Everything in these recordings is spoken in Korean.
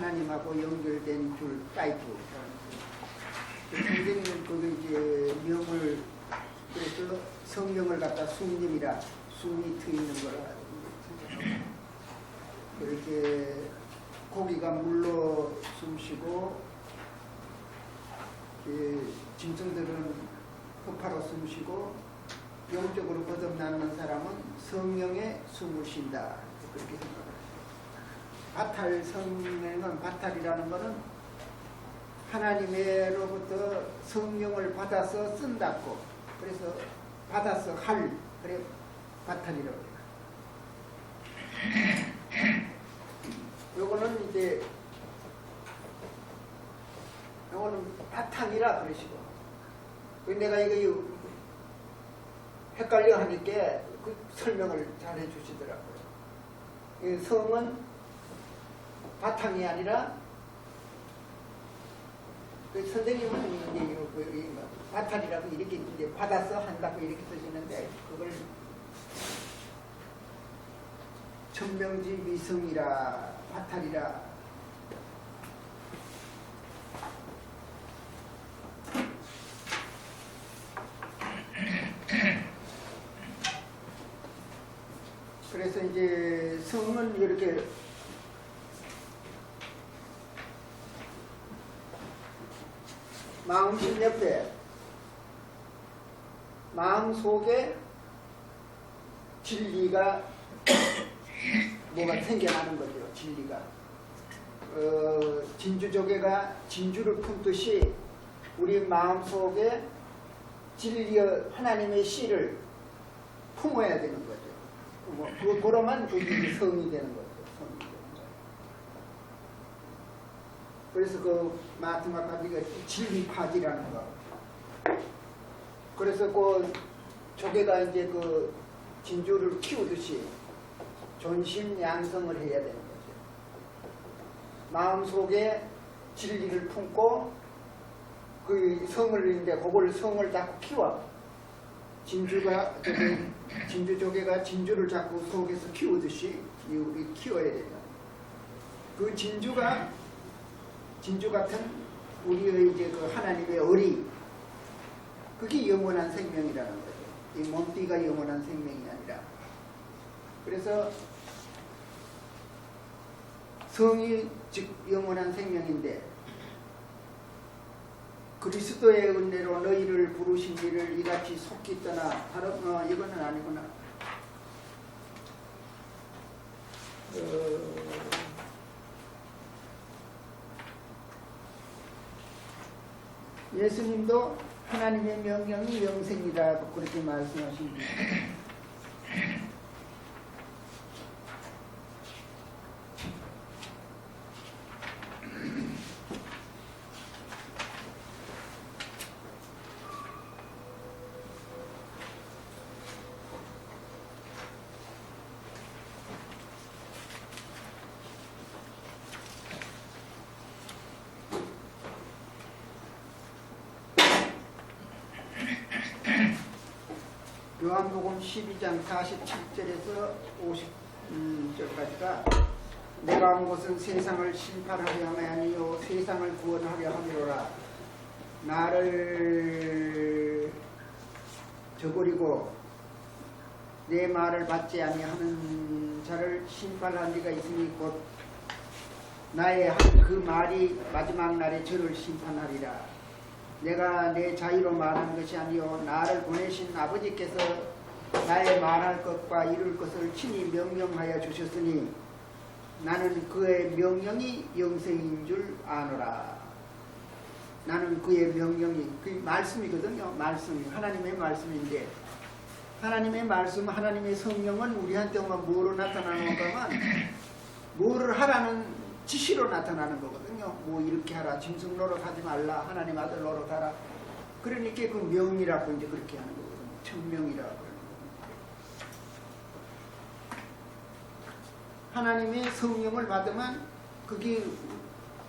하나님하고 연결된 줄 파이프. 선생님은 거기 이제 명을 그래서 성령을 갖다 숭님이라 숨이 트이는 거라 이렇게 고기가 물로 숨쉬고 짐승들은 흡하로 숨쉬고 영적으로 거듭나는 사람은 성령에 숨을 쉰다 그렇게 생각합니다. 바탈 성령은 바탈이라는 것은 하나님으로부터 성령을 받아서 쓴다고 그래서 받아서 할 그래 바탈이라고 해요. 요거는 이제 요거는 바탕이라 그러시고 내가 이거 헷갈려 하니까 그 설명을 잘 해주시더라고요. 성은 바탕이 아니라 그 선생님은 이제 바탕이라고 이렇게 이제 받아서 한다고 이렇게 쓰시는데 그걸 천명지 위성이라 바탈이라 그래서 이제 성은 이렇게 마음심 옆에 마음 속에 진리가 뭐가 생겨나는 거죠. 진리가 진주조개가 진주를 품듯이 우리 마음 속에 진리의 하나님의 씨를 품어야 되는 거죠. 그러면 그게 성이 되는 거죠. 성이 되는 거예요. 그래서 그 마지막 가지가 진리파지라는 거. 그래서 그 조개가 이제 그 진주를 키우듯이 존심양성을 해야 되는 거죠. 마음속에 진리를 품고 그 성을 이제 그걸 성을 자꾸 키워. 진주가 진주조개가 진주를 자꾸 속에서 키우듯이 우리 키워야 된다. 그 진주 같은 우리의 이제 그 하나님의 어리 그게 영원한 생명이라는 거죠. 이 몸띠가 영원한 생명이 아니라. 그래서 성이 즉 영원한 생명인데 그리스도의 은혜로 너희를 부르신 이를 이같이 속히 떠나 이거는 아니구나. 예수님도 하나님의 명령이 영생이라고 그렇게 말씀하십니다. 요한복음 12장 47절에서 50절까지가 내가 온 것은 세상을 심판하려 함이 아니요 세상을 구원하려 함이로라. 나를 저버리고 내 말을 받지 아니하는 자를 심판할 리가 있으니 곧 나의 한 그 말이 마지막 날에 저를 심판하리라. 내가 내 자유로 말하는 것이 아니요 나를 보내신 아버지께서 나의 말할 것과 이룰 것을 친히 명령하여 주셨으니 나는 그의 명령이 영생인 줄 아노라. 나는 그의 명령이 그 말씀이거든요. 말씀 하나님의 말씀인데 하나님의 말씀 하나님의 성령은 우리한테만 뭐로 나타나는 건가면 뭐를 하라는 지시로 나타나는 거거든요. 뭐 이렇게 하라, 짐승 노릇하지 말라, 하나님 아들 노릇하라. 그러니까 그 명이라고 이제 그렇게 하는 거거든요. 천명이라고 하는 거거든요. 하나님의 성령을 받으면 그게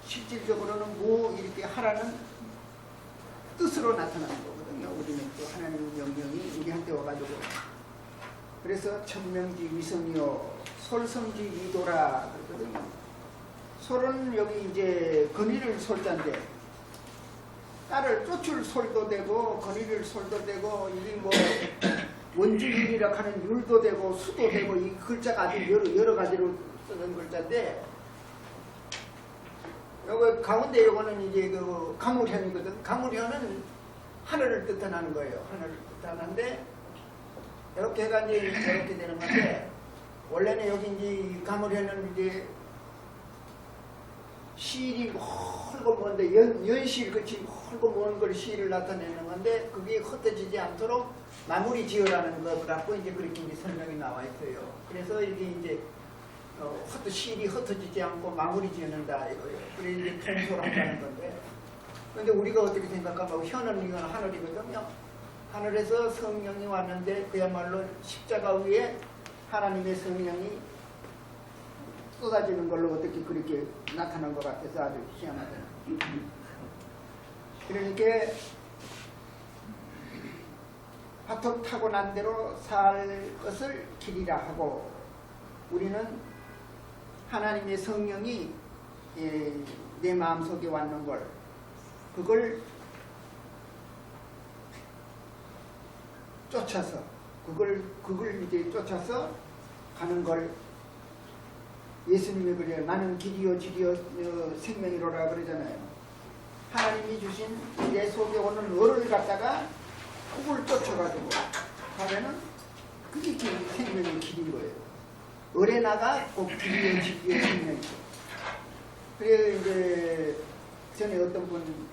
실질적으로는 뭐 이렇게 하라는 뜻으로 나타나는 거거든요. 우리는 또 하나님의 명령이 우리한테 와가지고 그래서 천명지 위성이요 솔성지 위도라 그러거든요. 솔은 여기 이제 건의를 솔자인데 딸을 쫓을 솔도 되고 건의를 솔도 되고 이게 뭐 원주율이라 하는 율도 되고 수도 되고 이 글자가 아주 여러 가지로 쓰는 글자인데 여기 가운데 요거는 이제 그 가물현이거든. 가물현은 하늘을 뜻하는 거예요. 하늘을 뜻하는데 이렇게 해가 이제 저렇게 되는 건데 원래는 여기 이제 가물현은 이제 시일이 헐고 먼데 연시일 그치 헐고 먼 걸 시일을 나타내는 건데 그게 흩어지지 않도록 마무리 지으라는 것 갖고 이제 그렇게 이제 설명이 나와 있어요. 그래서 이게 이제 시일이 흩어지지 않고 마무리 지어낸다 이거예요. 그래서 이제 통솔한다는 건데 근데 우리가 어떻게 생각하면 현은 이건 하늘이거든요. 하늘에서 성령이 왔는데 그야말로 십자가 위에 하나님의 성령이 쏟아지는 걸로 어떻게 그렇게 나타난 것 같아서 아주 희한하다. 그러니까 화톱 타고 난 대로 살 것을 길이라 하고 우리는 하나님의 성령이 내 마음속에 왔는 걸 그걸 쫓아서 그걸 이제 쫓아서 가는 걸 예수님이 그래요. 나는 길이요 진리요 생명이로라 그러잖아요. 하나님이 주신 내 속에 오는 을을 갖다가 그걸 쫓아가지고 가면은 그게 생명의 길인 거예요. 을에 나가 꼭 길이요 진리요 생명이죠. 그래 이제 전에 어떤 분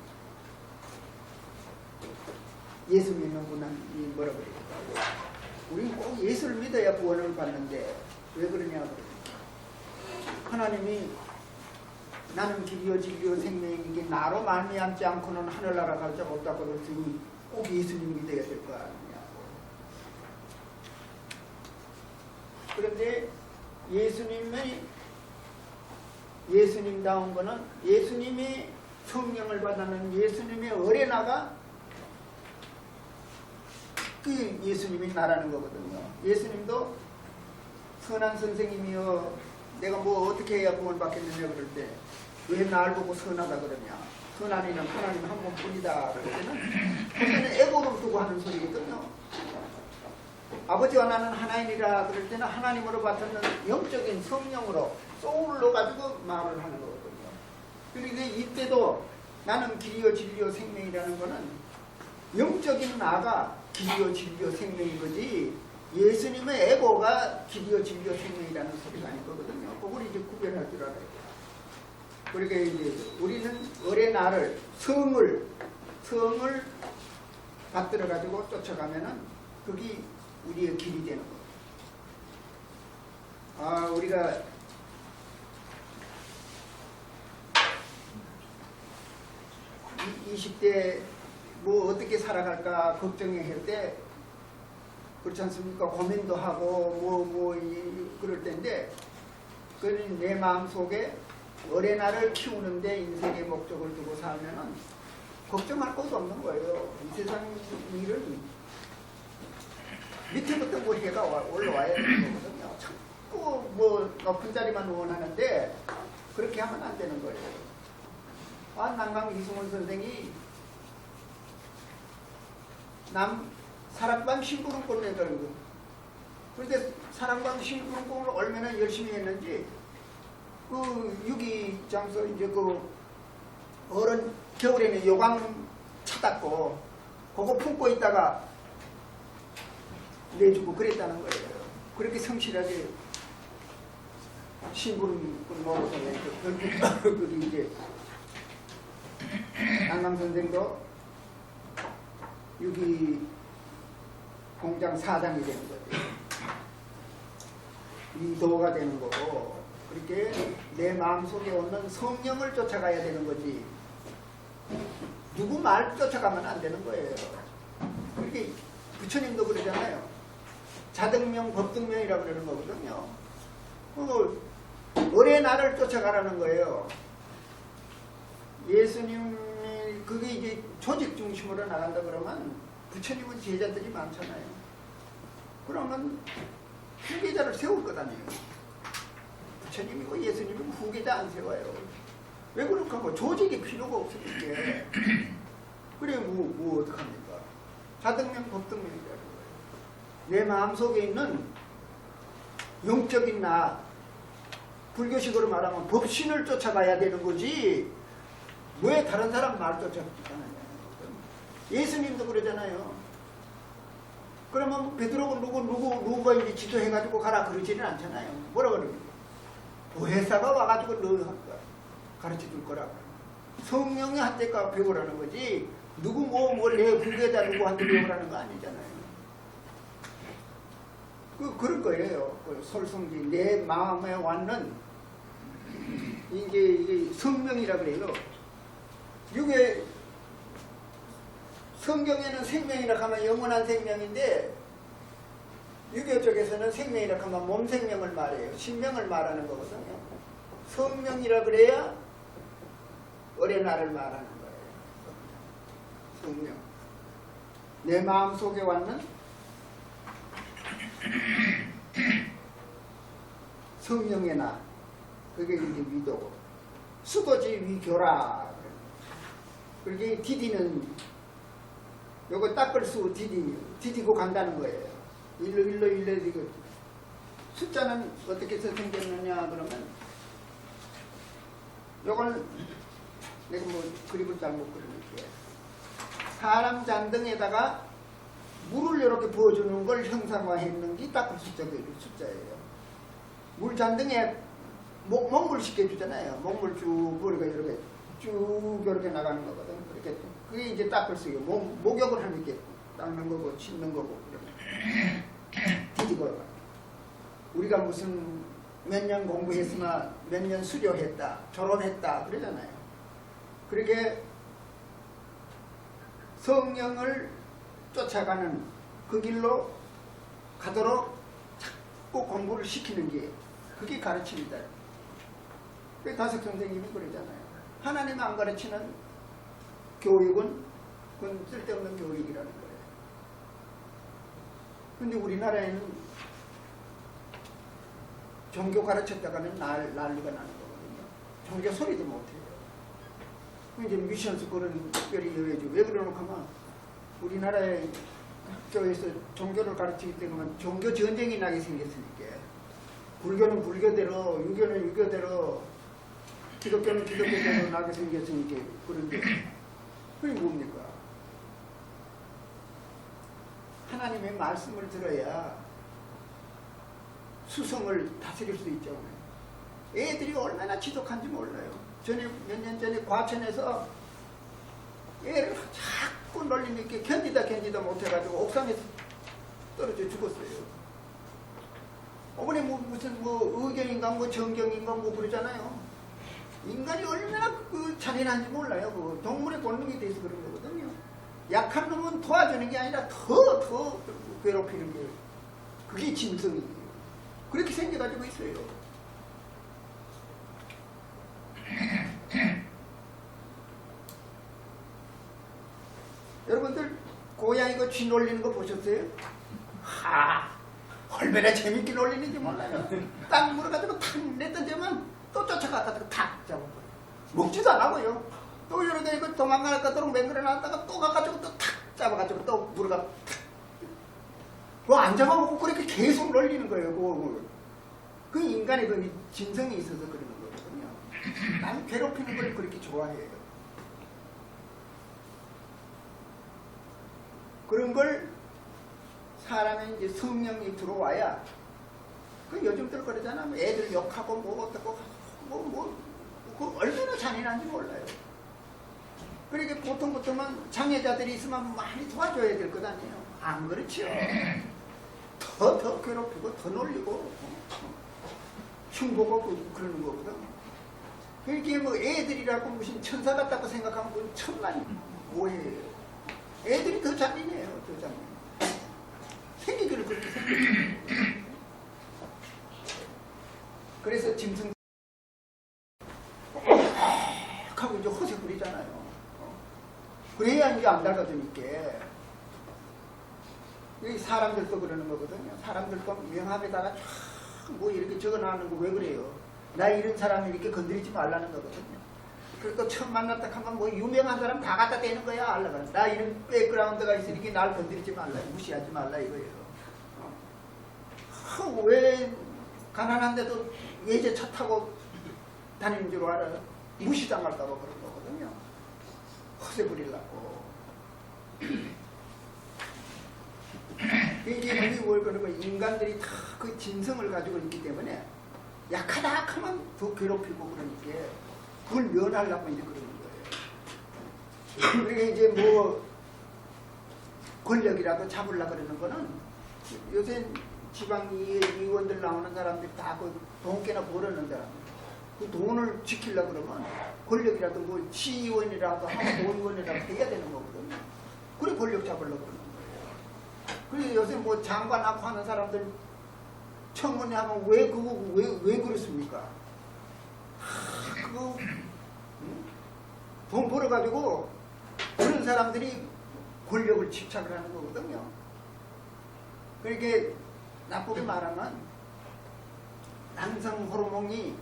예수 믿는 분은 뭐라 그래요? 우리는 꼭 예수를 믿어야 구원을 받는데 왜 그러냐고. 하나님이 나는 길이요 진리요 생명이기 나로 말미암지 않고는 하늘나라 갈 자가 없다고 그랬으니 꼭 예수님 믿어야 될 거 아니냐고. 그런데 예수님다운 거는 예수님이 성령을 받는 예수님의 어레나가 그 예수님이 나라는 거거든요. 예수님도 선한 선생님이여 내가 뭐 어떻게 해야 구원 받겠느냐 그럴 때 왜 날 보고 선하다 그러냐. 선한 이는 하나님 한 분뿐이다 그럴 때는 에고를 두고 하는 소리거든요. 아버지와 나는 하나님이라 그럴 때는 하나님으로 받는 영적인 성령으로 소울로 가지고 말을 하는 거거든요. 그러니까 이때도 나는 길이요 진리요 생명이라는 거는 영적인 나가 길이요 진리요 생명인 거지 예수님의 에고가 길이요 진리요 생명이라는 소리가 아닐 거거든요. 그걸 이제 구별할 줄 알아요. 그러니까 이제 우리는 을의 나를 성을 받들어 가지고 쫓아가면은 그게 우리의 길이 되는 거예요. 우리가 이 20대 뭐 어떻게 살아갈까 걱정할 때 그렇지 않습니까? 고민도 하고 그럴 때인데 그는 내 마음속에 어레나를 키우는데 인생의 목적을 두고 살면은 걱정할 것도 없는 거예요. 이 세상 일은 밑에부터 뭐 해가 올라와야 되는 거거든요. 자꾸 뭐 높은 자리만 원하는데 그렇게 하면 안 되는 거예요. 난강 이승훈 선생이 사랑방 심부름꾼을 해가지고 그런데 사랑방 심부름꾼을 얼마나 열심히 했는지 그 유기장소 이제 그 어른 겨울에는 요강 쳐닫고 그거 품고 있다가 내주고 그랬다는 거예요. 그렇게 성실하게 심부름꾼 노릇을 했죠. 그게 이제 난강 선생도 유기 공장 사장이 되는 거죠. 리더가 되는 거고 그렇게 내 마음속에 오는 성령을 쫓아가야 되는 거지 누구 말 쫓아가면 안 되는 거예요. 그렇게 부처님도 그러잖아요. 자등명 법등명이라고 그러는 거거든요. 을의 나를 쫓아가라는 거예요. 예수님이 그게 이제 조직 중심으로 나간다 그러면 부처님은 제자들이 많잖아요. 그러면 후계자를 세울 것 아니에요. 부처님이고 예수님은 후계자 안 세워요. 왜 그럴까? 뭐 조직이 필요가 없으니까. 그래 뭐 어떡합니까? 자등명 법등명이라는 거예요. 내 마음속에 있는 영적인 나, 불교식으로 말하면 법신을 쫓아가야 되는 거지 왜 다른 사람 말 쫓아가냐. 예수님도 그러잖아요. 그러면 베드로가 누가 이제 지도해가지고 가라 그러지는 않잖아요. 뭐라 그럽니까? 보혜사가 와가지고 너 가르쳐 줄 거라고. 성령이 한테가 배우라는 거지 누구 내 후계자 누구한테 배우라는 거 아니잖아요. 그럴 거예요. 솔성지 내 마음에 왔는 이게 성명이라 그래요. 이게 성경에는 생명이라 하면 영원한 생명인데 유교 쪽에서는 생명이라 하면 몸 생명을 말해요. 신명을 말하는 거거든요. 성명이라 그래야 어린아이를 말하는 거예요. 성명. 내 마음속에 왔는 성령의 나. 그게 이제 위도고. 수도지 위교라. 그게 디디는 요거 닦을 수 디디고 간다는 거예요. 일로 이거 숫자는 어떻게 해서 생겼느냐 그러면 요걸 내가 뭐 그림을 잘못 그리는데 사람 잔등에다가 물을 이렇게 부어주는 걸 형상화했는 게 닦을 숫자예요. 물 잔등에 목물 시켜주잖아요. 목물 쭉 뿌리가 이렇게 쭉 이렇게 나가는 거거든. 이렇게 그게 이제 닦을 수 있고 목욕을 하는 게 닦는 거고 씻는 거고 뒤집어요. 우리가 무슨 몇 년 공부했으나 몇 년 수료했다, 졸업했다 그러잖아요. 그렇게 성령을 쫓아가는 그 길로 가도록 자꾸 공부를 시키는 게 그게 가르칩니다. 그 다섯 선생님이 그러잖아요. 하나님 안 가르치는 교육은 그건 쓸데없는 교육이라는 거예요. 근데 우리나라에는 종교 가르쳤다가는 난리가 나는 거거든요. 종교 소리도 못해요. 이제 미션스 그런 특별히 여해죠. 왜 그러노 하면 우리나라의 학교에서 종교를 가르치기 때문에 종교 전쟁이 나게 생겼으니까 불교는 불교대로 유교는 유교대로 기독교는 기독교대로 나게 생겼으니까 그런데 그게 뭡니까? 하나님의 말씀을 들어야 수성을 다스릴 수 있죠. 애들이 얼마나 지독한지 몰라요. 전에 몇 년 전에 과천에서 애를 자꾸 놀리니까 견디다 못해가지고 옥상에서 떨어져 죽었어요. 어머니 무슨 의경인가 정경인가 그러잖아요. 인간이 얼마나 잔인한지 몰라요. 동물의 본능이 돼서 그런 거거든요. 약한 놈은 도와주는 게 아니라 더 괴롭히는 게 그게 짐승이에요. 그렇게 생겨가지고 있어요. 여러분들 고양이 이거 쥐 놀리는 거 보셨어요? 얼마나 재밌게 놀리는지 몰라요. 딱 물어가지고 탁 내던지면 또 쫓아가가지고 탁 잡아버려요. 먹지도 안 하고요. 또 이러다 이거 도망갈 거도록 맹그러 놨다가 또 가가지고 또 탁 잡아가지고 또 물어가 탁. 그거 안 잡아먹고 그렇게 계속 놀리는 거예요. 그 인간의 그 진성이 있어서 그러는 거거든요. 나는 괴롭히는 걸 그렇게 좋아해요. 그런 걸 사람의 이제 성령이 들어와야 그 요즘들 그러잖아. 애들 욕하고 뭐 어떻고 그 얼마나 잔인한지 몰라요. 그러니까 보통은 장애자들이 있으면 많이 도와줘야 될 것 아니에요. 안 그렇지요. 더 괴롭히고 더 놀리고 흉보고 그러는 거거든. 그렇게 뭐 애들이라고 무슨 천사 같다고 생각하면 그건 천만 오해예요. 애들이 더 잔인해요. 더 잔인. 생기기를 그렇게 생겼죠. 그래서 짐승 하고 이제 허세 부리잖아요. 그래야 이제 안 닮아주니까. 여기 사람들도 그러는 거거든요. 사람들도 명함에다가 뭐 이렇게 적어놨는 거 왜 그래요? 나 이런 사람을 이렇게 건드리지 말라는 거거든요. 그리고 처음 만났다 하면 뭐 유명한 사람 다 갖다 대는 거야. 알라가. 나 이런 백그라운드가 있으니까 날 건드리지 말라. 무시하지 말라 이거예요. 왜 가난한데도 외제 차 타고 다니는 줄 알아? 무시당할까 봐 그런 거거든요. 허세 부리려고. 이게 우리 뭘 그런 거 인간들이 다 그 진성을 가지고 있기 때문에 약하다 하면 더 괴롭히고 그러니까 그걸 면하려고 이제 그러는 거예요. 그러니까 이제 뭐 권력이라도 잡으려고 그러는 거는 요새 지방 의원들 나오는 사람들이 다 그 돈깨나 벌었는 사람. 그 돈을 지키려고 그러면 권력이라도 뭐 시의원이라도 하고 도의원이라도 해야 되는 거거든요. 그래 권력 잡으려고 그러는 거예요. 그래서 요새 뭐 장관하고 하는 사람들 청문회 하면 왜 그렇습니까? 그거 돈 벌어가지고 그런 사람들이 권력을 집착을 하는 거거든요. 그러니까 나쁘게 말하면 남성 호르몬이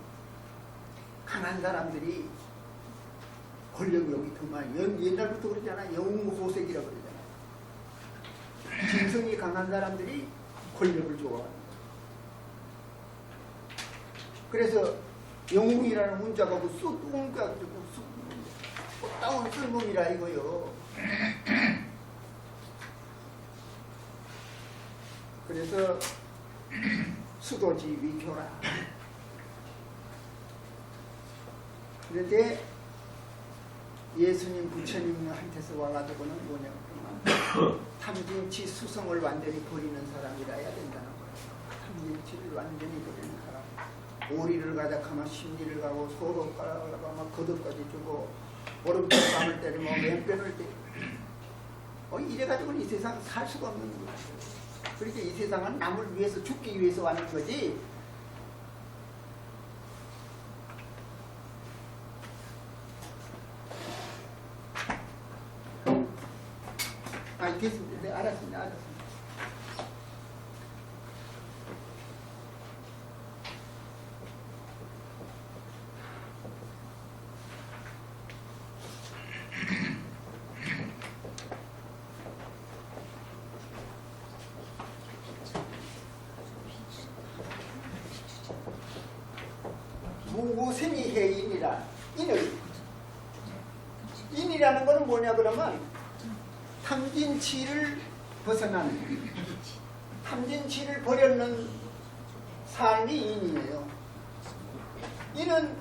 강한 사람들이 권력욕이 더 많이 옛날부터 그러잖아. 영웅호색이라고 그러잖아. 진성이 강한 사람들이 권력을 좋아하는 거야. 그래서 영웅이라는 문자가 그 쑥뚱가 꽃다운 쓸몸이라 이거요. 그래서 수도지 위교라. 그런데 예수님 부처님한테서 와가지고는 뭐냐면 탐진치 수성을 완전히 버리는 사람이라야 된다는 거예요. 탐진치를 완전히 버리는 사람. 오리를 가작하면 심리를 가고 소도 가면 거듭까지 주고 오른편 감을 때리면 왼편을 때리고 이래가지고는 이 세상 살 수가 없는 거예요. 그러니까 이 세상은 남을 위해서 죽기 위해서 왔는 거지. 됐습니다. 네, 알았습니다. 무생이 해인이라. 인이라는 것은 뭐냐 그러면 탐진치를 벗어나는, 탐진치를 버렸는 삶이 인이에요. 인은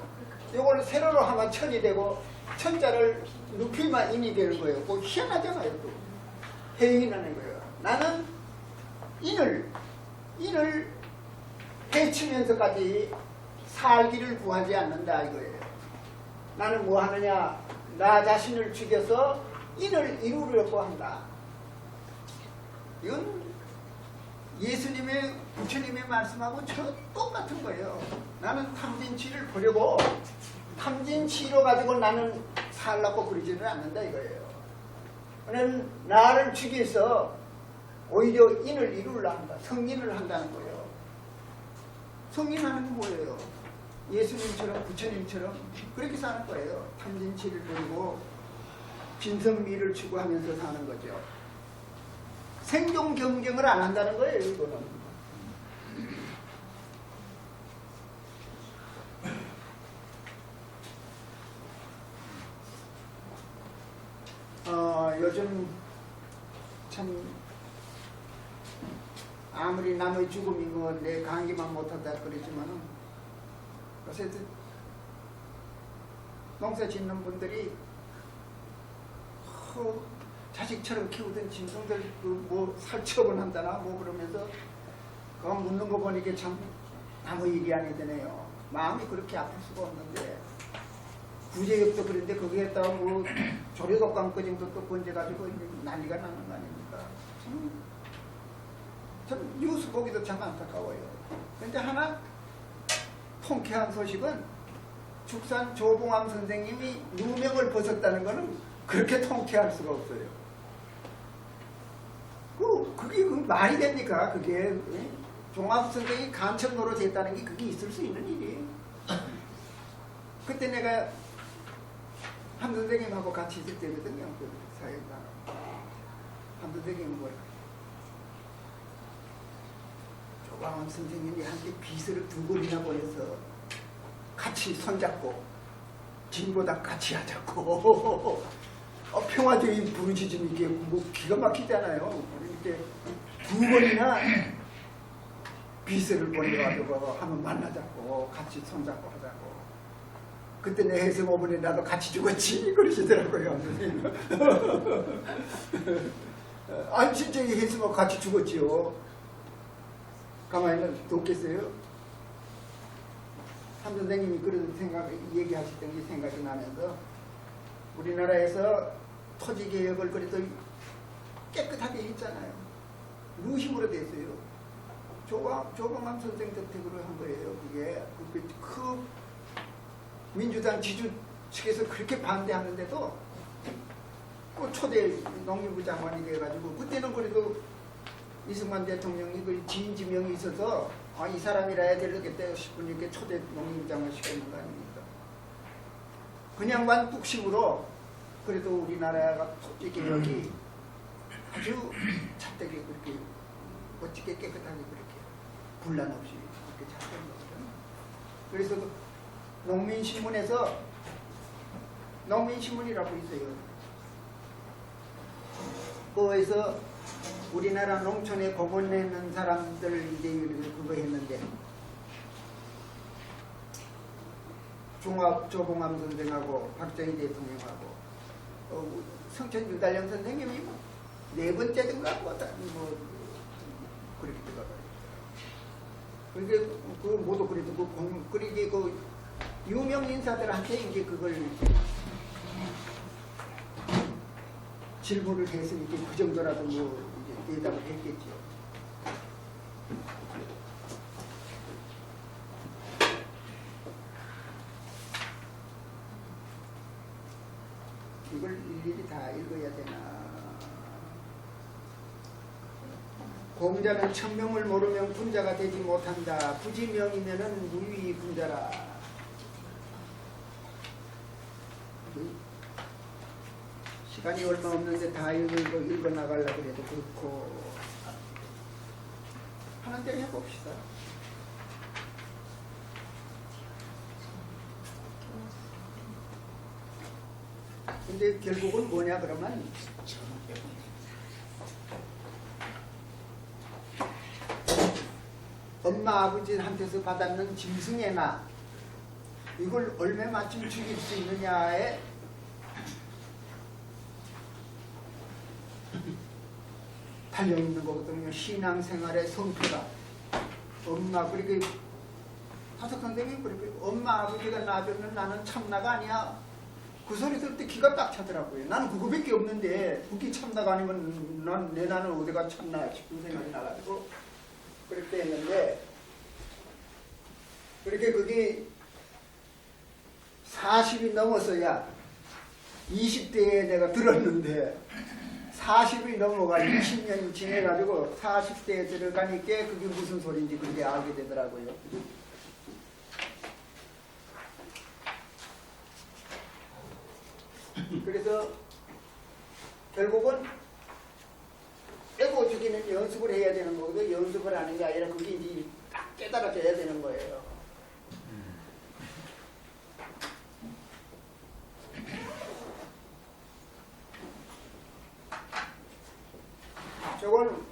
이걸 세로로 하면 천이 되고 천자를 눕히면 인이 되는 거예요. 그거 희한하잖아요. 또 해인이라는 거예요. 나는 인을 해치면서까지 살기를 구하지 않는다 이거예요. 나는 뭐 하느냐, 나 자신을 죽여서 인을 이루려고 한다. 이건 예수님의 부처님의 말씀하고 똑같은 거예요. 나는 탐진치를 버리고 탐진치로 가지고 나는 살라고 그러지는 않는다 이거예요. 나는 나를 죽여서 오히려 인을 이루려 한다. 성인을 한다는 거예요. 성인하는 건 뭐예요? 예수님처럼 부처님처럼 그렇게 사는 거예요. 탐진치를 버리고 빈성미를 추구하면서 사는 거죠. 생존 경쟁을 안 한다는 거예요. 이거는. 요즘 참 아무리 남의 죽음이 뭐 내 강기만 못한다 그러지만은 요새 농사 짓는 분들이 자식처럼 키우던 짐승들 뭐 살처분한다나 뭐 그러면서 그거 묻는 거 보니까 참 아무 일이 아니더네요. 마음이 그렇게 아플 수가 없는데 구제역도 그런데 거기에다가 뭐 조류독감까지도 또 건져가지고 난리가 나는 거 아닙니까? 참 뉴스 보기도 참 안타까워요. 그런데 하나 통쾌한 소식은 축산 조봉암 선생님이 누명을 벗었다는 거는 그렇게 통쾌할 수가 없어요. 그게 말이 됩니까? 그게 종합 선생이 간첩 노릇했다는 게 그게 있을 수 있는 일이에요. 그때 내가 한 선생님하고 같이 있을 때거든요. 그 사회가 한 선생님은 뭐라 조광원 선생님이 한테 비서를 2번이나 보내서 같이 손잡고 진보당 같이 하자고 평화적인 부르짖음 이게 뭐 기가 막히잖아요. 이렇게 2번이나 비서를 보내가지고 한번 만나자고 같이 손잡고 하자고. 그때 내 해성 5번에 나도 같이 죽었지 그러시더라고요. 선생님. 아니 진짜 해성하고 같이 죽었지요. 가만히 뒀겠어요? 한 선생님이 그런 생각 얘기하시던 게 생각이 나면서 우리나라에서 토지개혁을 그래도 깨끗하게 했잖아요. 무심으로 됐어요. 조광남 선생 덕택으로 한 거예요. 그게 그 민주당 지주 측에서 그렇게 반대하는데도 그 초대 농림부 장관이 돼가지고 그때는 그래도 이승만 대통령이 그 지인 지명이 있어서 이 사람이라 해야 되겠다 싶은 이렇게 초대 농림부 장관 시켰는 거 아닙니까? 그냥만 뚝심으로 그래도 우리나라가 토지 개혁이 아주 잣되게 그렇게 멋지게 깨끗하게 그렇게 분란 없이 그렇게 잘 된 거거든요. 그래서 농민신문에서 농민신문이라고 있어요. 거기서 우리나라 농촌에 공헌 내는 사람들 이제 그거 했는데 조봉암 선생하고 박정희 대통령하고 성천 유달령 선생님이 뭐 4번째든가 뭐 그렇게 들어가요. 그러니까 그 모두 그래도 그러게 그 유명 인사들한테 이제 그걸 질문을 해서 이제 그 정도라도 뭐 이제 대답을 했겠죠. 이걸 일일이 다 읽어야 되나? 공자는 천명을 모르면 군자가 되지 못한다. 부지명이면은 무위 군자라. 시간이 얼마 없는데 다 읽어 나가려고 해도 그렇고 하는 대로 해봅시다. 근데 결국은 뭐냐 그러면 엄마 아버지한테서 받았는 짐승애나 이걸 얼마만큼 죽일 수 있느냐에 달려있는 거거든요. 신앙생활의 성패가. 엄마 그렇게 하석 선생님이 그렇게 엄마 아버지가 낳아줬는 나는 참나가 아니야. 그 소리 들을 때 기가 딱 차더라고요. 나는 그거밖에 없는데 그게 참나가 아니면 내 나는 어디가 참나 싶은 생각이 나가지고 그렇게 했는데 그렇게 그게 40이 넘어서야 20대에 내가 들었는데 40이 넘어가 20년이 지내가지고 40대에 들어가니까 그게 무슨 소리인지 그게 알게 되더라고요. 그래서 결국은 애고 죽이는 연습을 해야 되는 거고 연습을 하는 게 아니라 그게 이제 딱 깨달아져야 되는 거예요. 저건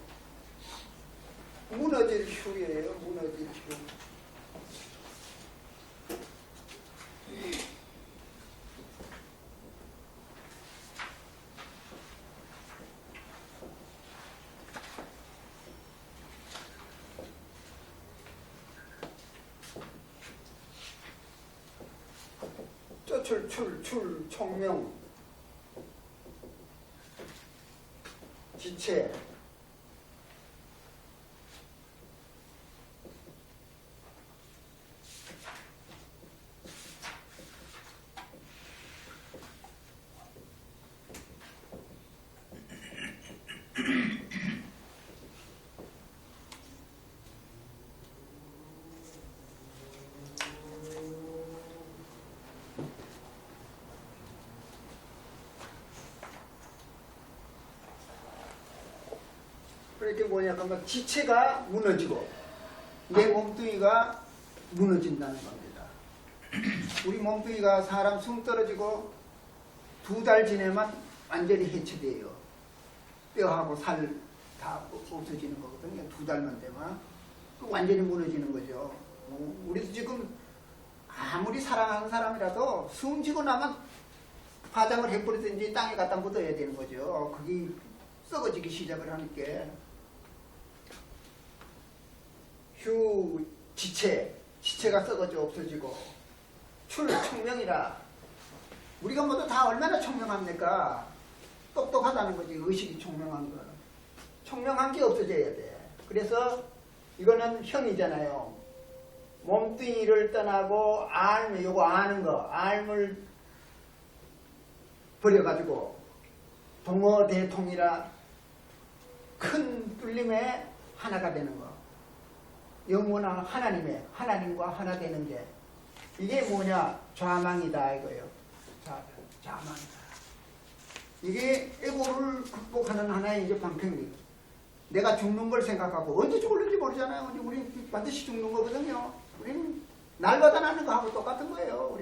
무너질 휴예요. 무너질 휴. 출 총명 지체 그렇게 뭐냐 하면 지체가 무너지고 내 몸뚱이가 무너진다는 겁니다. 우리 몸뚱이가 사람 숨 떨어지고 2달 지내면 완전히 해체돼요. 뼈하고 살 다 없어지는 거거든요. 2달만 되면 완전히 무너지는 거죠. 우리도 지금 아무리 사랑하는 사람이라도 숨 쉬고 나면 화장을 해버리든지 땅에 갖다 묻어야 되는 거죠. 그게 썩어지기 시작을 하니까. 지체가 썩어져 없어지고 청명이라. 우리가 모두 다 얼마나 청명합니까? 똑똑하다는 거지. 의식이 청명한 거. 청명한 게 없어져야 돼. 그래서 이거는 형이잖아요. 몸뚱이를 떠나고 요거 아는 거, 알을 버려가지고 동어대통이라 큰 뚫림에 하나가 되는 거. 영원한 하나님과 하나 되는 게 이게 뭐냐? 좌망이다 이거예요. 좌망이다. 이게 에고를 극복하는 하나의 이제 방편이에요. 내가 죽는 걸 생각하고 언제 죽을는지 모르잖아요. 우리 반드시 죽는 거거든요. 우리는 날마다 나는 거하고 똑같은 거예요.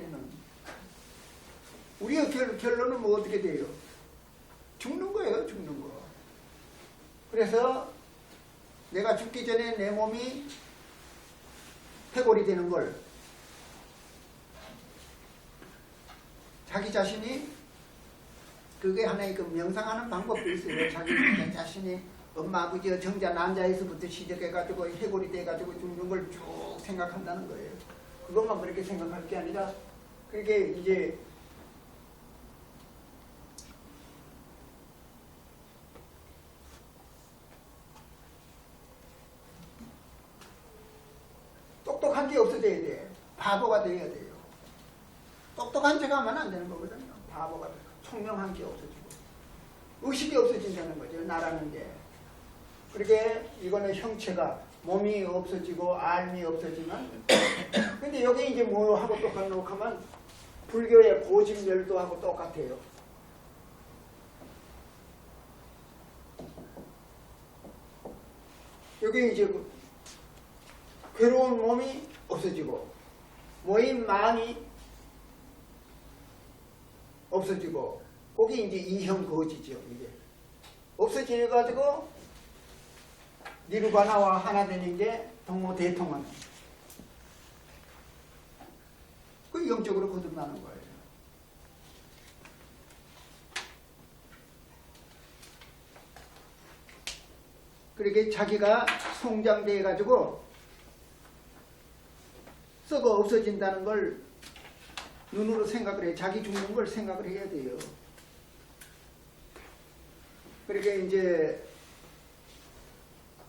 우리의 결론은 뭐 어떻게 돼요? 죽는 거예요. 죽는 거. 그래서 내가 죽기 전에 내 몸이 해골이 되는 걸 자기 자신이 그게 하나의 그 명상하는 방법도 있어요. 자기 자신이 엄마 아버지와 정자 난자에서부터 시작해가지고 해골이 돼가지고 죽는 걸 쭉 생각한다는 거예요. 그것만 그렇게 생각할 게 아니라 그렇게 이제 똑똑한 게 없어져야 돼. 바보가 돼야 돼요. 똑똑한 척 하면 안 되는 거거든요. 바보가 돼요. 총명한 게 없어지고 의식이 없어진다는 거죠. 나라는 게. 그렇게 이거는 형체가 몸이 없어지고 알미 없어지면 근데 여기 이제 뭐하고 똑같노하면 불교의 고집열도하고 똑같아요. 여기 이제 괴로운 몸이 없어지고 모인 마음이 없어지고 거기 이제 이형 거지죠. 이게 없어져가지고 니르바나와 하나 되는 게 동호대통은 그 영적으로 거듭나는 거예요. 그렇게 자기가 성장돼 가지고 썩어 없어진다는 걸 눈으로 생각을 해. 자기 죽는 걸 생각을 해야 돼요. 그렇게 이제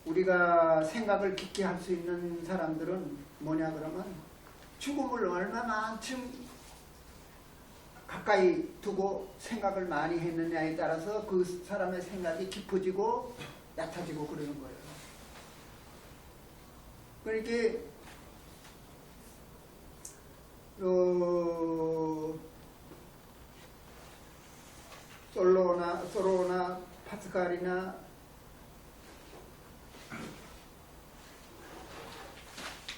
우리가 생각을 깊게 할 수 있는 사람들은 뭐냐 그러면 죽음을 얼마만큼 가까이 두고 생각을 많이 했느냐에 따라서 그 사람의 생각이 깊어지고 얕아지고 그러는 거예요. 그러니까 솔로나 파스칼이나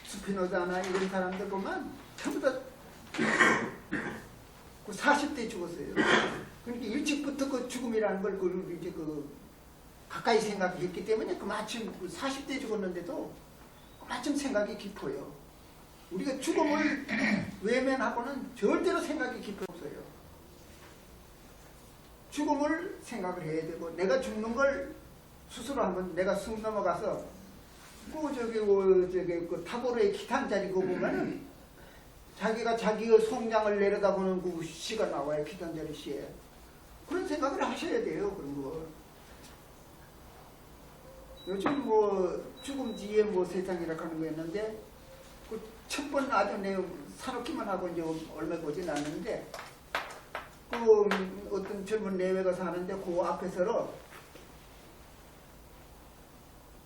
스피노자나 이런 사람들 보면 전부 다 40대에 죽었어요. 그러니까 일찍부터 그 죽음이라는 걸 이제 가까이 생각했기 때문에 마침 40대에 죽었는데도 마침 생각이 깊어요. 우리가 죽음을 외면하고는 절대로 생각이 깊이 없어요. 죽음을 생각을 해야 되고 내가 죽는 걸 스스로 한번 내가 숨 넘어가서 그 타고르의 기탄자리 그거 보면은 자기가 자기의 성장을 내려다보는 그 시가 나와요. 기탄자리 시에. 그런 생각을 하셔야 돼요. 그런 거. 요즘 죽음 뒤에 세상이라 하는 거였는데 그 첫 번 아주 내가 사놓기만 하고 이제 얼마 보진 않는데 그 어떤 젊은 내외가 사는데 그 앞에서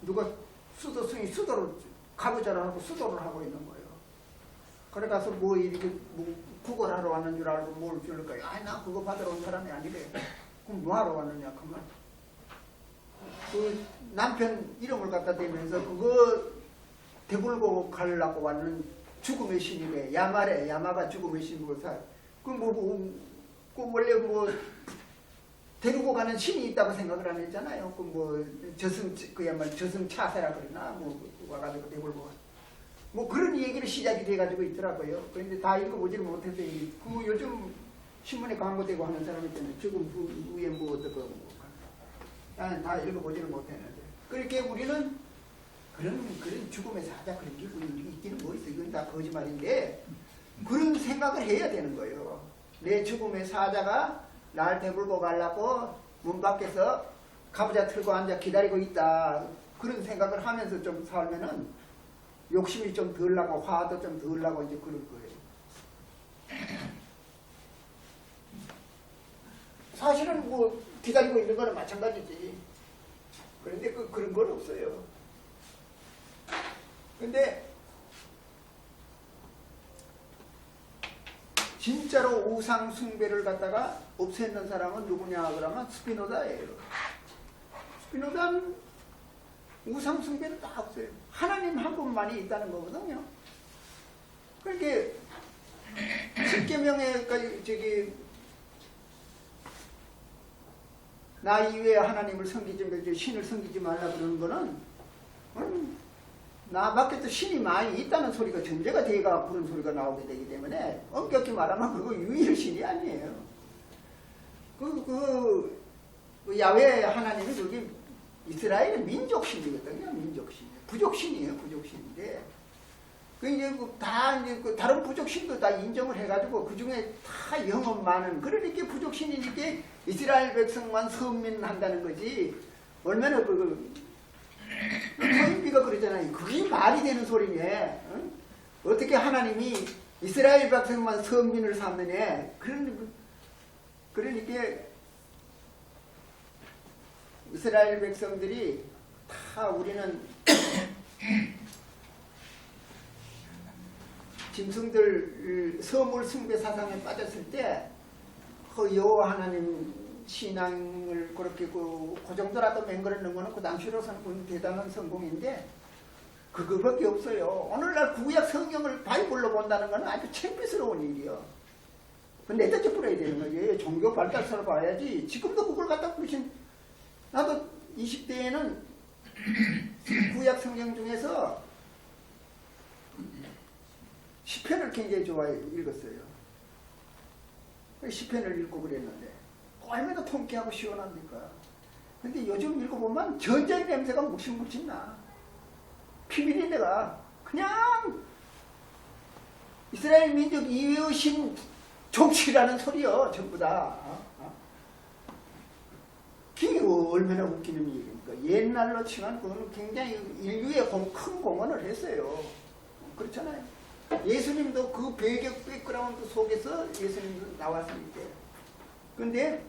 누가 수도승이 수도를 가부좌를 하고 수도를 하고 있는 거예요. 그래 가서 이렇게 구걸하러 왔는 줄 알고 뭘 줄까? 나 그거 받으러 온 사람이 아니래. 그럼 뭐하러 왔느냐? 그러면 그 남편 이름을 갖다 대면서 그거 대굴고 가려고 왔는 죽음의 신이래. 야마래. 야마가 죽음의 신으로 그 원래 뭐 데리고 가는 신이 있다고 생각을 안 했잖아요. 그 뭐 그야말로 저승차세라 그러나 뭐 와가지고 대굴고 뭐 그런 얘기를 시작이 돼가지고 있더라고요. 그런데 다 읽어보지를 못해서 그 요즘 신문에 광고되고 하는 사람 있잖아요. 죽음 후에 뭐 어떻고 나는 다 읽어보지를 못했는데 그렇게 우리는 그런 죽음의 사자 그런 게 있기는 뭐 있어. 이건 다 거짓말인데 그런 생각을 해야 되는 거예요. 내 죽음의 사자가 날 대불고 가려고 문 밖에서 가부좌 틀고 앉아 기다리고 있다. 그런 생각을 하면서 좀 살면은 욕심이 좀 덜 나고 화도 좀 덜 나고 이제 그럴 거예요. 사실은 뭐 기다리고 있는 거는 마찬가지지. 그런데 그런 건 없어요. 근데 진짜로 우상 숭배를 갖다가 없애는 사람은 누구냐 그러면 스피노자예요. 스피노자는 우상 숭배를 다 없애요. 하나님 한 분만이 있다는 거거든요. 그러니까 십계명에 저기 나 이외에 하나님을 섬기지 말고 신을 섬기지 말라 그러는 거는 나 밖에 또 신이 많이 있다는 소리가 전제가 돼가 그런 소리가 나오게 되기 때문에 엄격히 말하면 그거 유일신이 아니에요. 그 야훼 하나님이 그게 이스라엘의 민족신이거든요. 민족신. 부족신이에요. 부족신인데 그 이제 다 이제 다른 부족신도 다 인정을 해가지고 그 중에 다 영업 많은 그러니까 부족신이니까 이스라엘 백성만 선민한다는 거지. 얼마나 토인비가 그러잖아요. 그게 말이 되는 소리네. 응? 어떻게 하나님이 이스라엘 백성만 선민을 삼느냐. 그러니까 이스라엘 백성들이 다 우리는 짐승들 서물 숭배 사상에 빠졌을 때 그 여호와 하나님 신앙을 그렇게 그 정도라도 맹글어놓은 거는 그 당시로서는 대단한 성공인데 그거밖에 없어요. 오늘날 구약 성경을 바이블로 본다는 건 아주 창피스러운 일이요. 내다져 뿌려야 되는 거지. 종교 발달서를 봐야지. 지금도 그걸 갖다 부르신 나도 20대에는 구약 성경 중에서 시편을 굉장히 좋아해 읽었어요. 시편을 읽고 그랬는데 얼마나 통쾌하고 시원합니까? 근데 요즘 읽어보면 전자의 냄새가 묵신묵신 나. 피비린 데가 그냥 이스라엘 민족 이외의 신 종치라는 소리요. 전부 다. 그게 얼마나 웃기는 얘기입니까? 옛날로 치면 그거는 굉장히 인류에 큰 공헌을 했어요. 그렇잖아요. 예수님도 그 백그라운드 속에서 예수님도 나왔으니까. 근데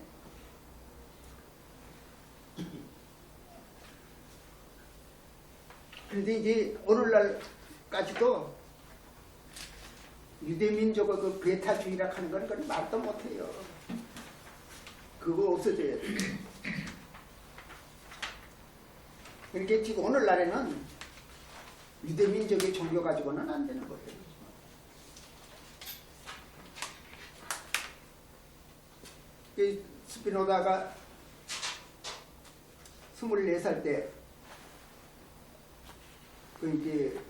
이제 오늘날까지도 유대민족의 그 배타주의라 하는 건 그건 말도 못해요. 그거 없어져야 돼. 그러니까 지금 오늘날에는 유대민족의 종교 가지고는 안 되는 거예요. 스피노자가 24살 때 이제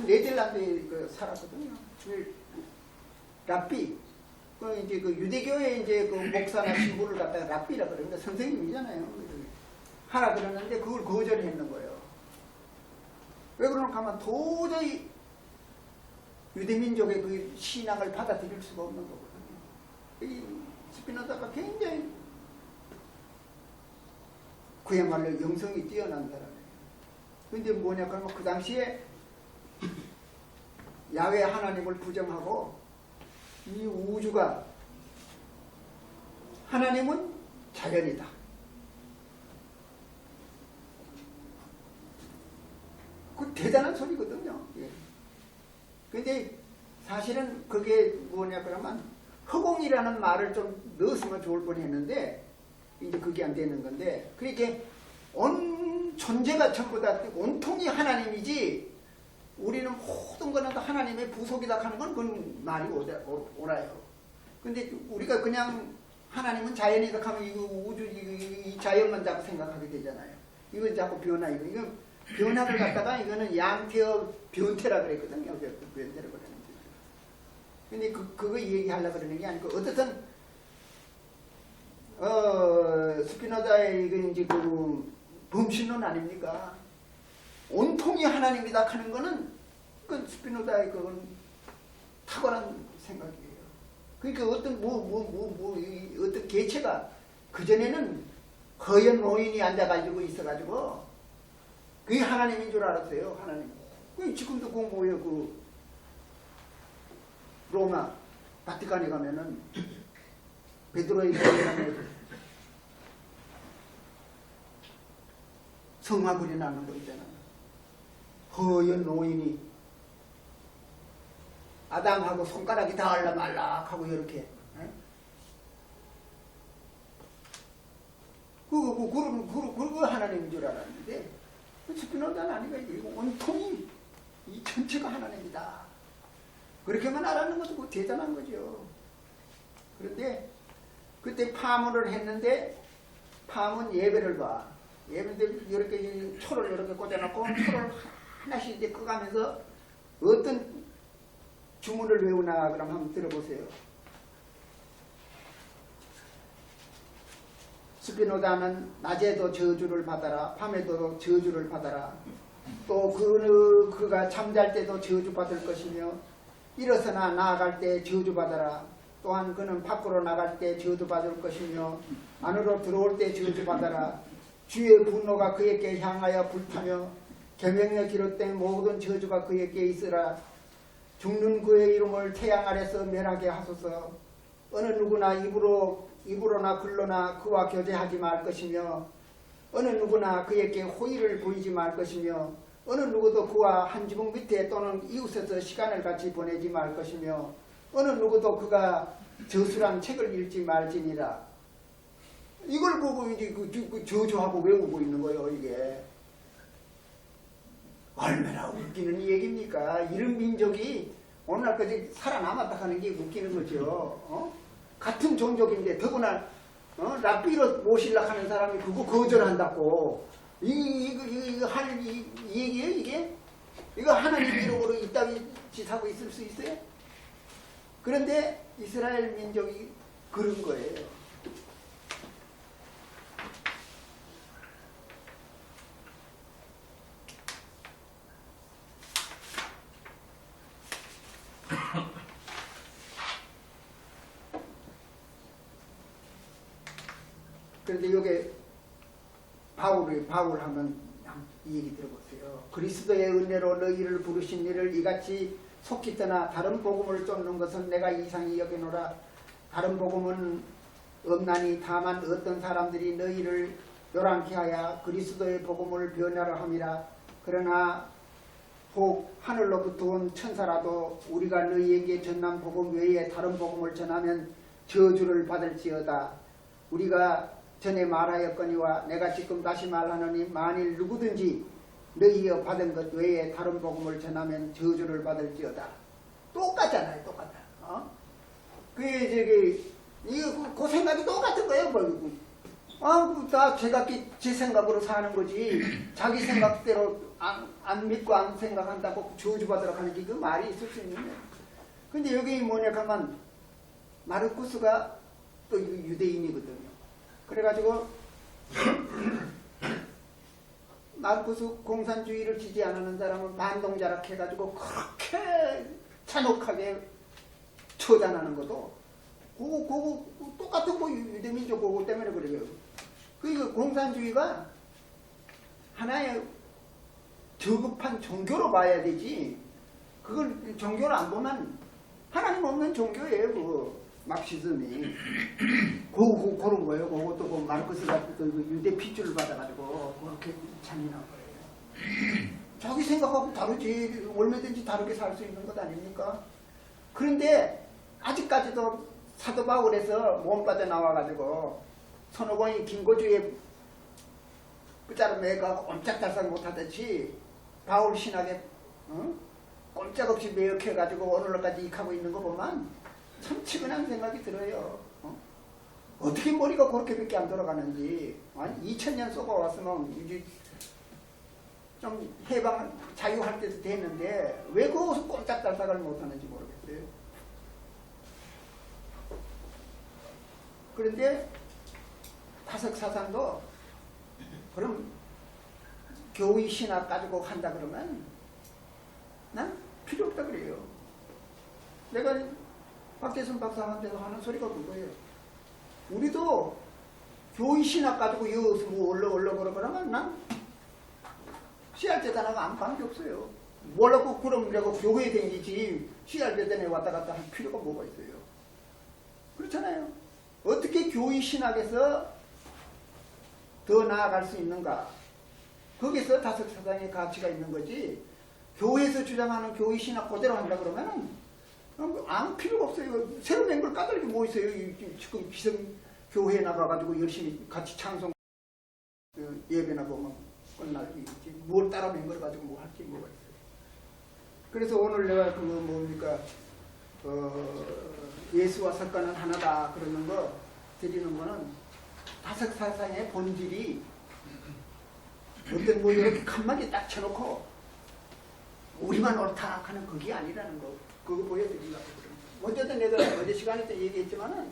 네덜란드에 살았거든요. 랍비 이제 그 유대교의 이제 그 목사나 신부를 갖다가 랍비라 그러는데 선생님이잖아요. 하라 그러는데 그걸 거절했는 거예요. 왜 그러는가 하면 도저히 유대민족의 그 신앙을 받아들일 수가 없는 거거든요. 이 스피노자가 굉장히 그야말로 영성이 뛰어난 사람이에요. 근데 뭐냐 그러면 그 당시에 야훼 하나님을 부정하고 이 우주가 하나님은 자연이다. 그 대단한 소리거든요. 예. 근데 사실은 그게 뭐냐 그러면 허공이라는 말을 좀 넣었으면 좋을 뻔했는데 이제 그게 안 되는 건데 그렇게 온 존재가 전부 다 온통이 하나님이지 우리는 모든 거는 하나님의 부속이다 하는 건 그건 말이 옳아요. 근데 우리가 그냥 하나님은 자연이다 하면 이거 우주 이 자연만 자꾸 생각하게 되잖아요. 이건 자꾸 변화 이거 변화를 갖다가 이거는 양태의 변태라 그랬거든요. 변태라 그랬는데. 근데 그거 얘기하려고 그러는 게 아니고 어쨌든 스피노자의 이건 이제 그 범신론 아닙니까? 온통이 하나님이다 하는 거는 그 스피노자의 그건 탁월한 생각이에요. 그러니까 어떤 어떤 개체가 그 전에는 허연 노인이 앉아가지고 있어가지고 그게 하나님인 줄 알았어요. 하나님. 지금도 그 뭐예요? 그 로마 바티칸에 가면은 베드로의 교회라는 성화불이 나는 거 있잖아요. 허연 노인이 아담하고 손가락이 닿을라 말라 하고 이렇게 그거 하나님인 줄 알았는데 스피노자는 아니가 이거 온통이 이 전체가 하나님이다. 그렇게만 알았는 것도 대단한 거죠. 그런데 그때 파문을 했는데 파문 예배를 봐. 예배인데 이렇게 초를 이렇게 꽂아놓고 초를 하나씩 이제 꺼가면서 어떤 주문을 외우나 그럼 한번 들어보세요. 스피노자는 낮에도 저주를 받아라, 밤에도 저주를 받아라. 또 그가 잠잘 때도 저주 받을 것이며 일어서나 나아갈 때 저주 받아라. 또한 그는 밖으로 나갈 때 저주 받을 것이며 안으로 들어올 때 저주 받아라. 주의 분노가 그에게 향하여 불타며 계명에 기록된 모든 저주가 그에게 있으라. 죽는 그의 이름을 태양 아래서 멸하게 하소서. 어느 누구나 입으로나 글로나 그와 교제하지 말 것이며 어느 누구나 그에게 호의를 보이지 말 것이며 어느 누구도 그와 한 지붕 밑에 또는 이웃에서 시간을 같이 보내지 말 것이며 어느 누구도 그가 저술한 책을 읽지 말지니라. 이걸 보고 이제 그 저주하고 외우고 있는 거예요. 이게 얼마나 웃기는 얘기입니까? 이런 민족이 오늘날까지 살아남았다 하는 게 웃기는 거죠. 같은 종족인데 더구나 랍비로 모시려고 하는 사람이 그거 거절한다고 이거 할 얘기예요 이게? 이거 하나님 이름으로 이따위 짓하고 있을 수 있어요? 그런데 이스라엘 민족이 그런 거예요. 그런데 이게 바울 하면 이 얘기 들어보세요. 그리스도의 은혜로 너희를 부르신 이를 이같이 속히 떠나 다른 복음을 쫓는 것은 내가 이상히 여기노라. 다른 복음은 없나니 다만 어떤 사람들이 너희를 요란케 하여 그리스도의 복음을 변하려 함이라. 그러나 혹 하늘로부터 온 천사라도 우리가 너희에게 전한 복음 외에 다른 복음을 전하면 저주를 받을지어다. 우리가 전에 말하였거니와 내가 지금 다시 말하노니 만일 누구든지 너희여 받은 것 외에 다른 복음을 전하면 저주를 받을지어다. 똑같잖아요. 똑같아. 그 생각이 똑같은 거예요. 다 제 생각으로 사는 거지. 자기 생각대로 안 믿고 안 생각한다고 저주받으러 가는 게 그 말이 있을 수 있는 거예요. 근데 여기 뭐냐 하면 마르쿠스가 또 유대인이거든요. 그래가지고 마르쿠스 공산주의를 지지하는 사람은 반동자락 해가지고 그렇게 잔혹하게 처단하는 것도 그거 똑같은 유대민족 그거 때문에 그래요. 그 공산주의가 하나의 저급한 종교로 봐야 되지. 그걸 종교로 안 보면 하나님 없는 종교예요. 그 막시즘이 그런 거예요. 그것도 그 마르크스가 그 유대 핏줄을 받아가지고 그렇게 잔인한 거예요. 자기 생각하고 다르지. 얼마든지 다르게 살 수 있는 것 아닙니까? 그런데 아직까지도 사도 바울에서 몸 빠져 나와가지고 손오공이 김고주에 끝자로 매가고 꼼짝달싹 못하듯이 바울 신학에 꼼짝없이 매역해가지고 오늘날까지 익하고 있는 거 보면 참 치근한 생각이 들어요. 어떻게 머리가 그렇게밖에 안 돌아가는지. 아니 2000년 쏘아왔으면 이제 좀 해방 자유할 때도 됐는데 왜 거기서 꼼짝달싹을 못하는지 모르겠어요. 그런데 다석사상도 그럼 교의 신학 가지고 한다 그러면 난 필요 없다 그래요. 내가 박대순 박사한테도 하는 소리가 그거예요. 우리도 교의 신학 가지고 여기서 뭐 올라 그러면 난 씨알재단하고 아무 관계 없어요. 몰라고 그럼 내가 교회에 다니지 씨알재단에 왔다 갔다 할 필요가 뭐가 있어요. 그렇잖아요. 어떻게 교의 신학에서 더 나아갈 수 있는가? 거기서 다석사상의 가치가 있는 거지. 교회에서 주장하는 교의 신학 그대로 한다 그러면은 아무 필요가 없어요. 새로 낸 걸 까닭이 뭐 있어요. 지금 기성교회에 나가가지고 열심히 같이 창송 예배나 보면 끝나지. 뭘 따라 낸 걸 가지고 뭐 할 게 뭐가 있어요. 그래서 오늘 내가 그거 뭡니까 예수와 석가는 하나다 그러는 거 드리는 거는 다석사상의 본질이 어떤 뭐 이렇게 칸막이 딱 쳐놓고 우리만 옳다 하는 그게 아니라는 거 그거 보여드리려고 그래요. 어쨌든 내가 어제 시간에 때 얘기했지만은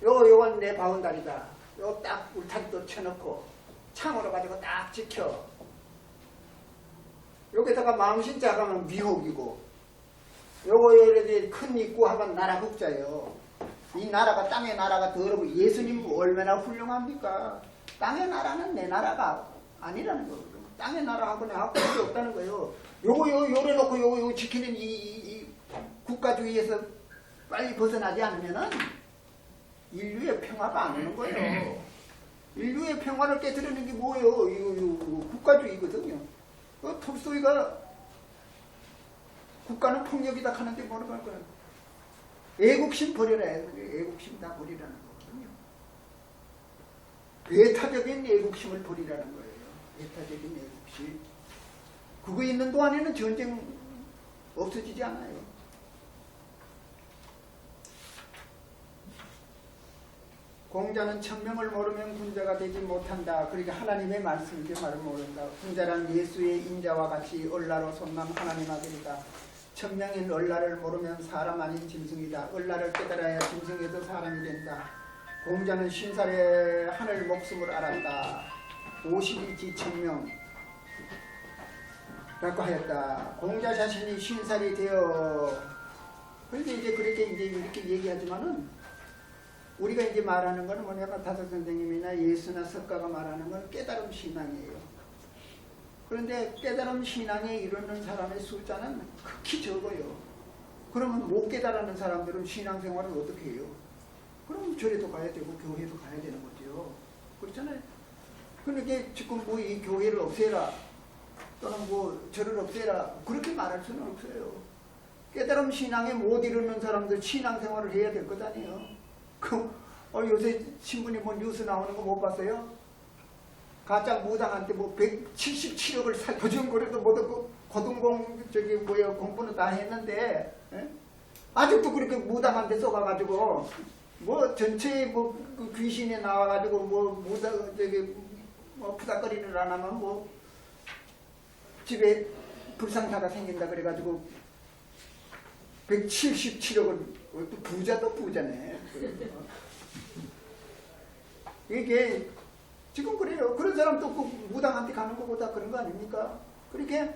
요건 내 바운다리다. 요 딱 울타리도 쳐놓고 창으로 가지고 딱 지켜. 여기다가 마음신자 가면 미혹이고 요거 예를 들어 큰 입구 하면 나라 국자예요. 이 나라가 땅의 나라가 더러고 예수님 얼마나 훌륭합니까? 땅의 나라는 내 나라가 아니라는 거거든요. 땅의 나라하고 내하고 관계 없다는 거예요. 요거 요래놓고 요거 지키는 이 국가주의에서 빨리 벗어나지 않으면은 인류의 평화가 안 오는 거예요. 인류의 평화를 깨뜨리는 게 뭐예요? 이거 국가주의거든요. 톨스토이가 국가는 폭력이다 하는데 뭐라고 할 거예요? 애국심 버려라. 애국심 다 버리라는 거거든요. 배타적인 애국심을 버리라는 거예요. 배타적인 애국심. 그거 있는 동안에는 전쟁 없어지지 않아요. 공자는 천명을 모르면 군자가 되지 못한다. 그러니까 하나님의 말씀이지 말을 모른다. 군자란 예수의 인자와 같이 얼라로 손난 하나님 아들이다. 천명인 얼라를 모르면 사람 아닌 짐승이다. 얼라를 깨달아야 짐승에도 사람이 된다. 공자는 50살에 하늘 목숨을 알았다. 50일지 천명 라고 하였다. 공자 자신이 50살이 되어 그런데 이제 그렇게 이제 이렇게 얘기하지만은 우리가 이제 말하는 거는 뭐냐면 다섯 선생님이나 예수나 석가가 말하는 건 깨달음 신앙이에요. 그런데 깨달음 신앙에 이르는 사람의 숫자는 극히 적어요. 그러면 못 깨달는 사람들은 신앙생활을 어떻게 해요? 그럼 절에도 가야 되고 교회도 가야 되는 거죠. 그렇잖아요. 그러니까 지금 뭐 이 교회를 없애라 또는 뭐 절을 없애라 그렇게 말할 수는 없어요. 깨달음 신앙에 못 이르는 사람들 신앙생활을 해야 될 것 아니에요. 요새 신문에 뭐 뉴스 나오는 거 못 봤어요? 가짜 무당한테 뭐 177억을 보증거래도 못하고 고등공 공부는 다 했는데 아직도 그렇게 무당한테 쏘가가지고 뭐 전체에 그 귀신이 나와가지고 뭐 무당 뭐 부닥거리를 안 하면 뭐 집에 불상사가 생긴다 그래가지고 177억을 또 부자도 부자네. 이게 지금 그래요. 그런 사람도 그 무당한테 가는 거보다 그런 거 아닙니까? 그렇게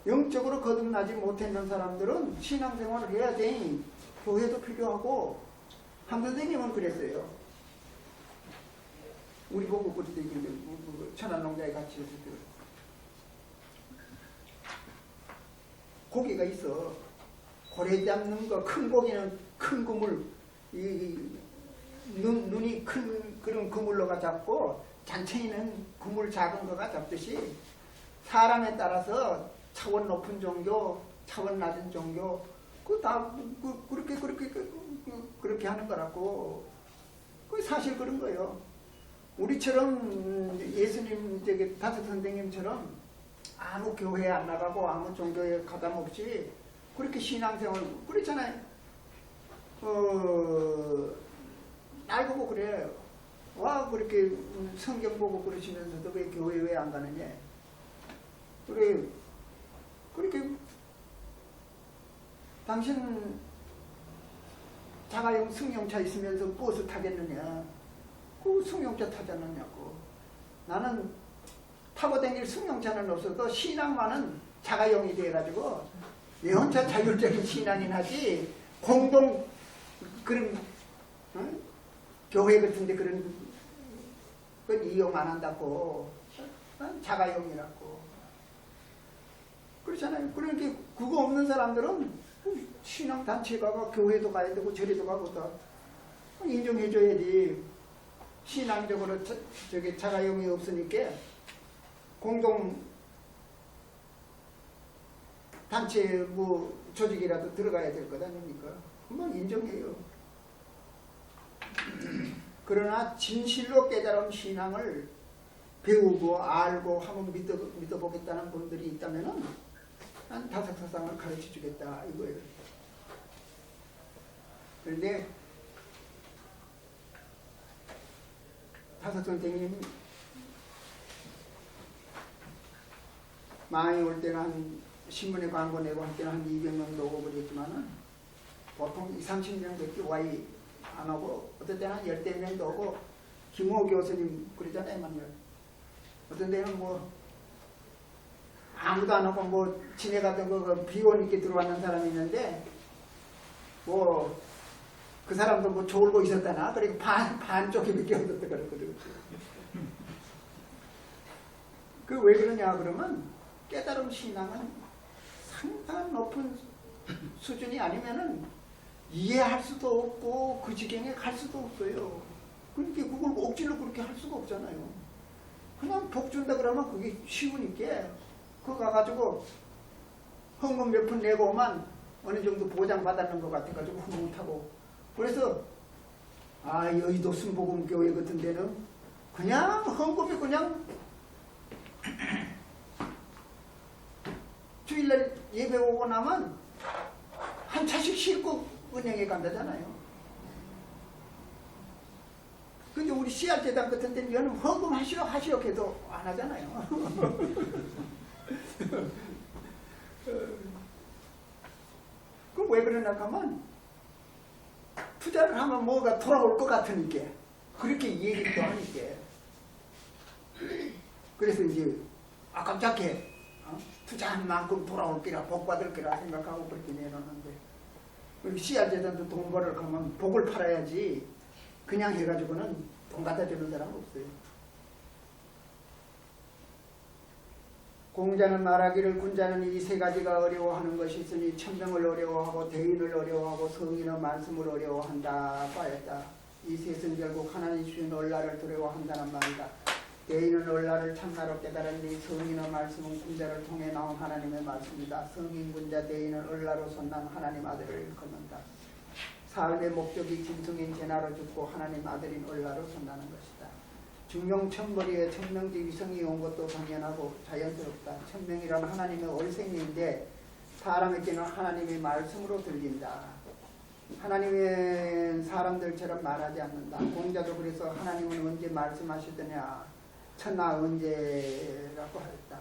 영적으로 거듭나지 못했는 사람들은 신앙생활을 해야 돼. 교회도 필요하고 한 선생님은 그랬어요. 우리 보고 그때 천안농자에 같이 있을 때 고기가 있어. 고래 잡는 거, 큰 고기는 큰 그물, 눈이 큰 그런 그물로가 잡고 잔챙이는 그물 작은 거가 잡듯이 사람에 따라서 차원 높은 종교, 차원 낮은 종교, 그렇게 하는 거라고. 그 사실 그런 거예요. 우리처럼 예수님 저기 다섯 선생님처럼 아무 교회 안 나가고 아무 종교에 가담 없이 그렇게 신앙생활 그랬잖아요. 날 보고 그래. 와 그렇게 성경 보고 그러시면서도 왜 교회 왜 안 가느냐. 그래 그렇게 당신 자가용 승용차 있으면서 버스 타겠느냐. 그 승용차 타지 않느냐고. 나는 타고 다닐 승용차는 없어도 신앙만은 자가용이 돼가지고 내 혼자 자율적인 신앙이 나지 공동 그런 교회 같은데 그런 건 이용 안 한다고. 자가용이라고 그렇잖아요. 그러니까 그거 없는 사람들은 신앙단체 가고 교회도 가야 되고 저리도 가고 다 인정해줘야지. 신앙적으로 저기 자가용이 없으니까 공동 단체 뭐 조직이라도 들어가야 될 것 아닙니까? 한번 인정해요. 그러나 진실로 깨달은 신앙을 배우고 알고 한번 믿어보겠다는 분들이 있다면은 난 다삭사상을 가르쳐 주겠다 이거예요. 그런데 다섯 선생님 많이 올 때는 한 신문에 광고 내고 할 때는 한 200명도 오고 그랬지만은 보통 20, 30명밖에 와이 안 오고 어떤 때는 한 10대명도 오고 김호 교수님 그러잖아요. 만날. 어떤 때는 뭐 아무도 안 오고 뭐 지내가던 거 비원 있게 들어왔는 사람이 있는데 뭐 그 사람도 뭐 졸고 있었다나 그리고 반쪽이 밖에 없었다 그랬거든. 그 왜 그러냐 그러면 깨달음 신앙은 상당한 높은 수준이 아니면은 이해할 수도 없고 그 지경에 갈 수도 없어요. 그러니까 그걸 억지로 그렇게 할 수가 없잖아요. 그냥 복 준다 그러면 그게 쉬우니까 그거 가가지고 헌금 몇 푼 내고 오면 어느 정도 보장받았는 것 같아가지고 흐뭇하고. 그래서 여의도 순복음교회 같은 데는 그냥 헌금이 그냥 주일날 예배 오고 나면 한 차씩 싣고 은행에 간다잖아요. 근데 우리 씨앗재단 같은 데는 여는 헌금 하시오 해도 안 하잖아요. 그럼 왜 그러나 하면 투자를 하면 뭐가 돌아올 것 같으니까 그렇게 얘기도 하니까. 그래서 이제 깜짝해 투자한 만큼 돌아올 게라 복 받을 게라 생각하고 그렇게 내놓는데 씨앗재단도 돈 벌을 가면 복을 팔아야지 그냥 해가지고는 돈 갖다 주는 사람 없어요. 공자는 말하기를 군자는 이 세 가지가 어려워하는 것이 있으니 천명을 어려워하고 대인을 어려워하고 성인의 말씀을 어려워한다고 하였다. 이 셋은 결국 하나님 주신 언라를 두려워한다는 말이다. 대인은 언라를 참나로 깨달으니 성인의 말씀은 군자를 통해 나온 하나님의 말씀이다. 성인 군자 대인은 언라로서 난 하나님 아들을 일컫는다. 삶의 목적이 짐승인 제나로 죽고 하나님 아들인 언라로 선다는 것이다. 중용천벌이에 천명지 위성이 온 것도 당연하고 자연스럽다. 천명이란 하나님의 얼생인데 사람에게는 하나님의 말씀으로 들린다. 하나님의 사람들처럼 말하지 않는다. 공자도 그래서 하나님은 언제 말씀하시더냐 천하 언제라고 하였다.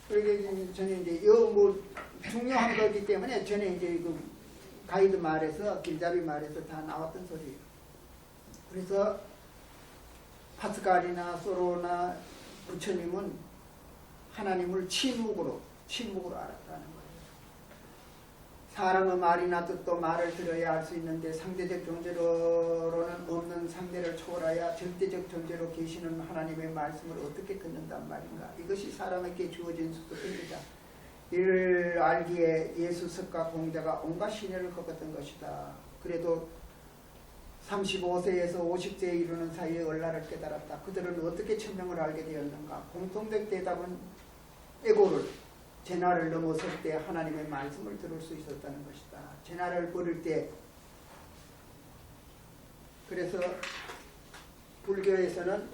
그러게 저는 이제 뭐 중요한 거기 때문에 전에 이제 그 가이드 말에서 길잡이 말에서 다 나왔던 소리예요. 그래서 파스칼이나 소로나 부처님은 하나님을 침묵으로 알았다는 거예요. 사람의 말이나 뜻도 말을 들어야 할 수 있는데 상대적 존재로는 없는 상대를 초월하여 절대적 존재로 계시는 하나님의 말씀을 어떻게 듣는단 말인가. 이것이 사람에게 주어진 수도입니다. 이를 알기에 예수, 석가, 공자가 온갖 시련을 겪었던 것이다. 그래도 35세에서 50세에 이르는 사이에 언라를 깨달았다. 그들은 어떻게 천명을 알게 되었는가. 공통된 대답은 에고를 제나를 넘어설 때 하나님의 말씀을 들을 수 있었다는 것이다. 제나를 버릴 때 그래서 불교에서는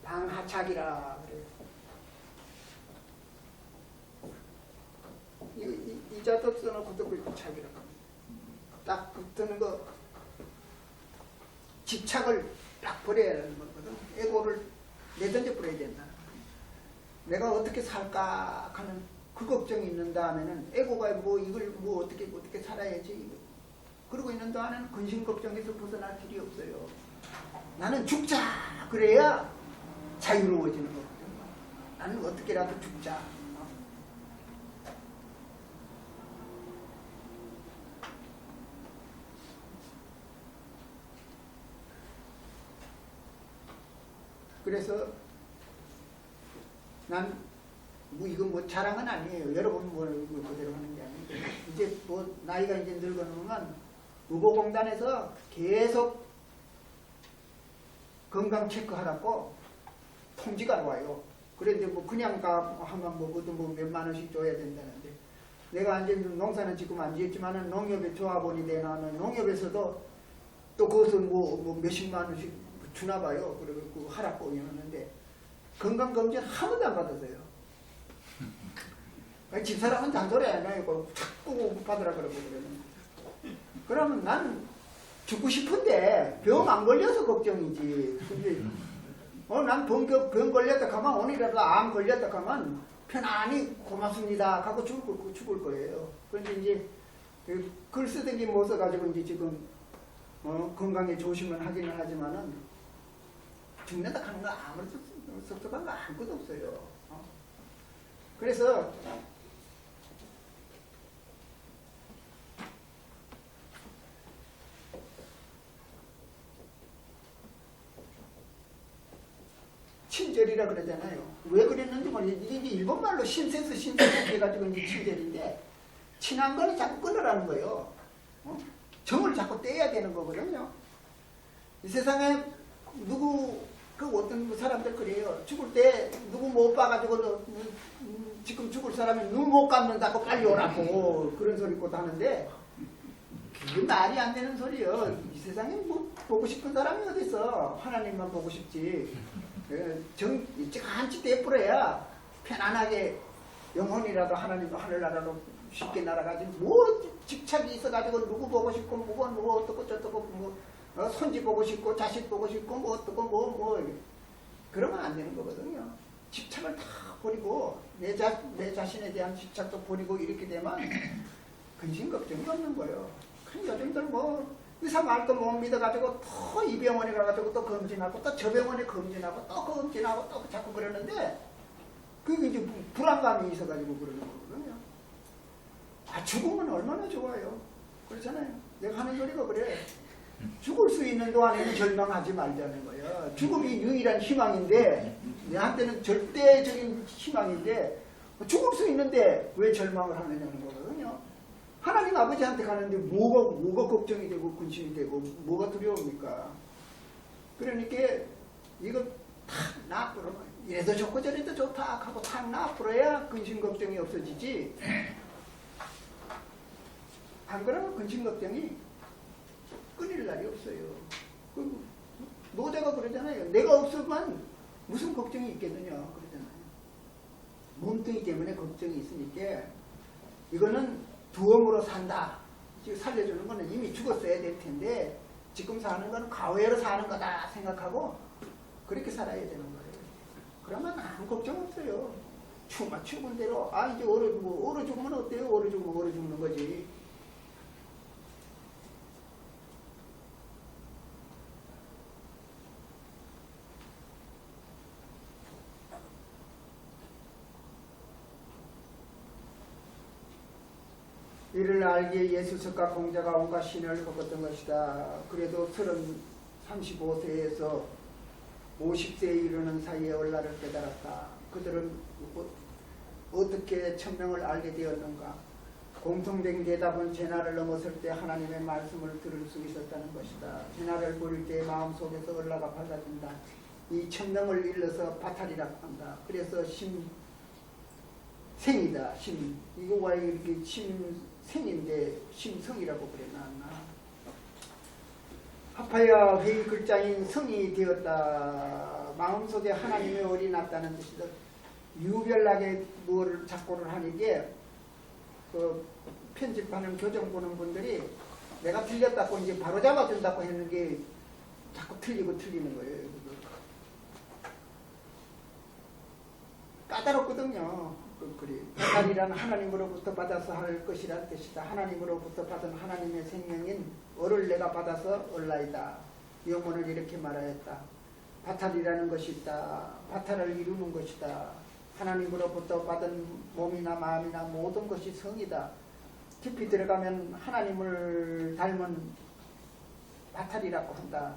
방하착이라 그래요. 이 자도 써놓고도 그 착이라고 합니다. 딱 붙는 거 집착을 딱 버려야 하는 거거든. 에고를 내던져 버려야 된다. 내가 어떻게 살까 하는 그 걱정이 있는 다음에는 에고가 뭐 이걸 뭐 어떻게 살아야지 그러고 있는 동안에는 근심 걱정에서 벗어날 길이 없어요. 나는 죽자 그래야 자유로워지는 거거든요. 나는 어떻게라도 죽자. 그래서 난 뭐 이건 뭐 자랑은 아니에요. 여러분 뭐 그대로 하는 게 아니고 이제 뭐 나이가 이제 늙어놓으면 의보공단에서 계속 건강 체크하라고 통지가 와요. 그런데 뭐 그냥 가 하면 뭐것도 뭐 몇만 원씩 줘야 된다는데 내가 이제 농사는 지금 안 지었지만은 농협에 조합원이 되나는 농협에서도 또 그것을 뭐 몇십만 원씩 주나 봐요. 그리고 하라고 하는데 건강검진 한 번도 안 받았어요. 집사람은 잔소리 안 해요. 자꾸 받으라 그러고 그러는. 그러면 난 죽고 싶은데 병 안 걸려서 걱정이지. 근데 난 병 걸렸다 하면 오늘이라도 암 걸렸다 하면 편안히 고맙습니다 하고 죽을 거예요. 그런데 이제 글 쓰던 게 못 써가지고 이제 지금 건강에 조심을 하기는 하지만은 죽는다 하는 거 아무리 섭섭한 거 아무것도 없어요. 그래서 친절이라 그러잖아요. 왜 그랬는지 모르겠어요. 이게 일본말로 신세스 해가지고 이제 친절인데 친한 거는 자꾸 끊으라는 거예요. 정을 자꾸 떼야 되는 거거든요. 이 세상에 어떤 사람들 그래요. 죽을 때 누구 못 봐가지고 지금 죽을 사람이 눈 못 감는다고 빨리 오라고 그런 소리 꼭 하는데 그게 말이 안 되는 소리예요. 이 세상에 뭐 보고 싶은 사람이 어딨어. 하나님만 보고 싶지. 한치 떼뿌려야 편안하게 영혼이라도 하나님도 하늘나라로 쉽게 날아가지. 뭐 집착이 있어가지고 누구 보고 싶고 뭐 어떻고 저떻고 뭐 손지 보고 싶고 자식 보고 싶고 뭐 어떻고 뭐 그러면 안 되는 거거든요. 집착을 다 버리고 내 자신에 대한 집착도 버리고 이렇게 되면 근심 걱정이 없는 거예요. 요즘들 뭐 의사 말도 못 믿어가지고 또 이 병원에 가가지고 또 검진하고 또 저 병원에 검진하고 또 검진하고 또 자꾸 그러는데 그게 이제 불안감이 있어가지고 그러는 거거든요. 죽으면 얼마나 좋아요. 그렇잖아요. 내가 하는 소리가 그래. 죽을 수 있는 동안에는 절망하지 말자는 거예요. 죽음이 유일한 희망인데 내한테는 절대적인 희망인데 죽을 수 있는데 왜 절망을 하느냐는 거거든요. 하나님 아버지한테 가는데 뭐가 걱정이 되고 근심이 되고 뭐가 두려웁니까? 그러니까 이거 탁 놔풀어. 이래도 좋고 저래도 좋다 하고 탁 놔풀어야 근심 걱정이 없어지지. 안 그러면 근심 걱정이 끊일 날이 없어요. 노자가 그러잖아요. 내가 없으면 무슨 걱정이 있겠느냐 그러잖아요. 몸뚱이 때문에 걱정이 있으니까 이거는 두엄으로 산다. 지금 살려주는 거는 이미 죽었어야 될 텐데 지금 사는 거는 과거로 사는 거다 생각하고 그렇게 살아야 되는 거예요. 그러면 아무 걱정 없어요. 죽은 대로 이제 얼어 죽으면 어때요? 얼어 죽는 거지. 이를 알기에 예수석과 공자가 온갖 신을 겪었던 것이다. 그래도 35세에서 50세에 이르는 사이에 얼라를 깨달았다. 그들은 어떻게 천명을 알게 되었는가? 공통된 대답은 제나를 넘었을 때 하나님의 말씀을 들을 수 있었다는 것이다. 제나를 보일 때 마음속에서 얼라가 밝아진다. 이 천명을 일러서 바탈이라고 한다. 그래서 심생이다. 이거와 이렇게 심생인데 심성이라고 그래 놨나? 합하여 회의 글자인 성이 되었다. 마음속에 하나님의 얼이 났다는 뜻이다. 유별나게 뭘 작고를 하는 게 그 편집하는 교정 보는 분들이 내가 틀렸다고 이제 바로 잡아준다고 했는 게 자꾸 틀리고 틀리는 거예요. 까다롭거든요. 그리 바탈이란 하나님으로부터 받아서 할 것이란 뜻이다. 하나님으로부터 받은 하나님의 생명인 얼을 내가 받아서 얼라이다. 영혼을 이렇게 말하였다. 바탈이라는 것이 있다. 바탈을 이루는 것이다. 하나님으로부터 받은 몸이나 마음이나 모든 것이 성이다. 깊이 들어가면 하나님을 닮은 바탈이라고 한다.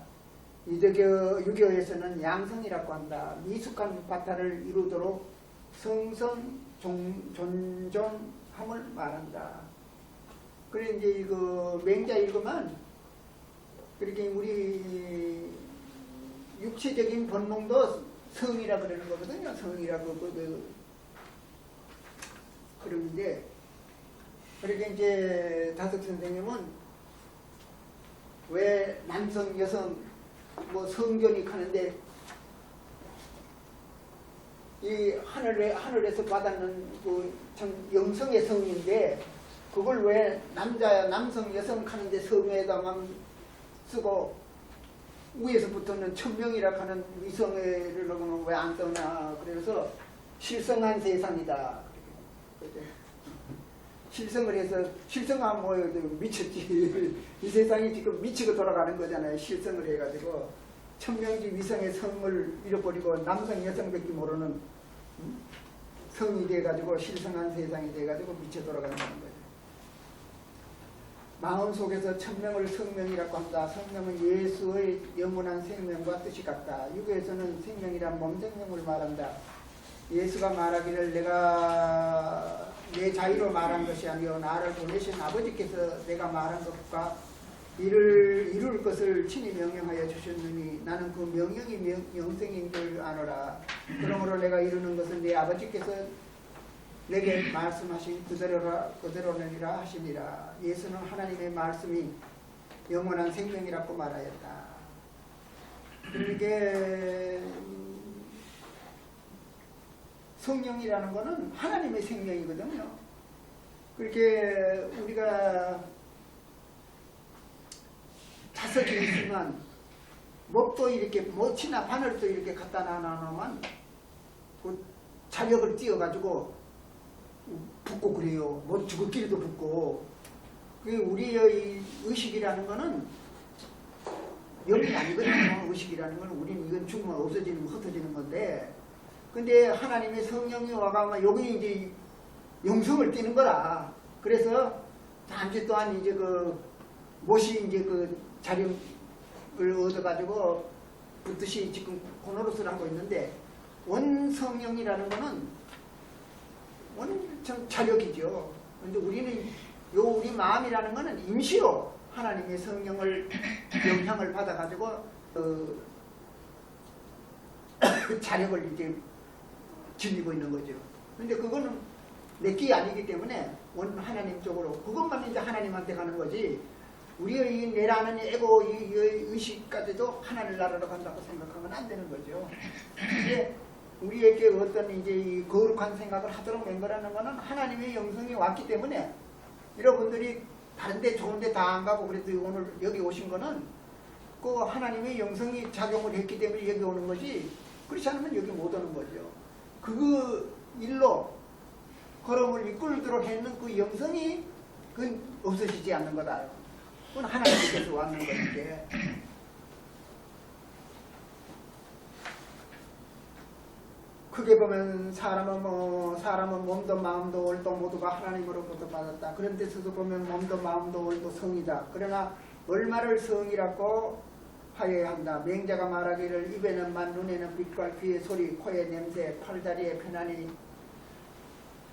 유교에서는 양성이라고 한다. 미숙한 바탈을 이루도록 성성 존존함을 말한다. 그래 이제 이거 맹자 읽으면 그렇게 우리 육체적인 본능도 성이라 그러는 거거든요. 성이라고 그러는데 그렇게 이제 다섯 선생님은 왜 남성 여성 뭐 성견이 가는데 이 하늘에서 받았는 그 영성의 성인데 그걸 왜 남성 여성 하는데 성에다만 쓰고 위에서부터는 천명이라 하는 위성을 왜 안 써나. 그래서 실성한 세상이다. 실성을 해서 실성하면 뭐 미쳤지. 이 세상이 지금 미치고 돌아가는 거잖아요. 실성을 해가지고 천명지 위성의 성을 잃어버리고 남성 여성밖에 모르는 성이 돼가지고 실성한 세상이 돼가지고 미쳐 돌아가는 거예요. 마음속에서 천명을 성명이라고 한다. 성명은 예수의 영원한 생명과 뜻이 같다. 유교에서는 생명이란 몸생명을 말한다. 예수가 말하기를 내가 내 자유로 말한 것이 아니요 나를 보내신 아버지께서 내가 말한 것과 이룰 것을 친히 명령하여 주셨느니 나는 그 명령이 영생인 줄 아노라. 그러므로 내가 이루는 것은 내 아버지께서 내게 말씀하신 그대로니라 하시니라. 예수는 하나님의 말씀이 영원한 생명이라고 말하였다. 그러니까 성령이라는 것은 하나님의 생명이거든요. 그렇게 우리가 자석이 있으면 목도 이렇게 못이나 바늘도 이렇게 갖다 놔놓으면 그 자력을 띄어가지고 붓고 그래요. 못 죽을길도 붓고. 우리의 의식이라는 거는 영이 아니거든요. 의식이라는 거는 우리는 이건 죽으면 없어지는 흩어지는 건데, 근데 하나님의 성령이 와가면 여기 이제 영성을 띠는 거라. 그래서 잠시 또한 이제 그 못이 이제 그 자력을 얻어가지고 붙듯이 지금 고노릇을 하고 있는데, 원성령이라는 거는 원천 자력이죠. 근데 우리는 우리 마음이라는 거는 임시로 하나님의 성령을 영향을 받아가지고 자력을 이제 지니고 있는 거죠. 근데 그거는 내 게 아니기 때문에 원 하나님 쪽으로 그것만 이제 하나님한테 가는 거지. 우리의 내라는 에고 이 의식까지도 하나님 나라로 간다고 생각하면 안 되는 거죠. 이게 우리에게 어떤 이제 이 거룩한 생각을 하도록 된 거라는 거는 하나님의 영성이 왔기 때문에, 여러분들이 다른데 좋은데 다 안 가고 그래도 오늘 여기 오신 거는 그 하나님의 영성이 작용을 했기 때문에 여기 오는 거지, 그렇지 않으면 여기 못 오는 거죠. 그 일로 걸음을 이끌도록 했는 그 영성이 그건 없어지지 않는 거다. 그건 하나님께서 왔는 거니까. 크게 보면 사람은 몸도 마음도 얼도 모두가 하나님으로부터 받았다. 그런 데서도 보면 몸도 마음도 얼도 성이다. 그러나 얼마를 성이라고 하여야 한다. 맹자가 말하기를 입에는 만, 눈에는 빛과 귀의 소리, 코의 냄새, 팔다리에 편안히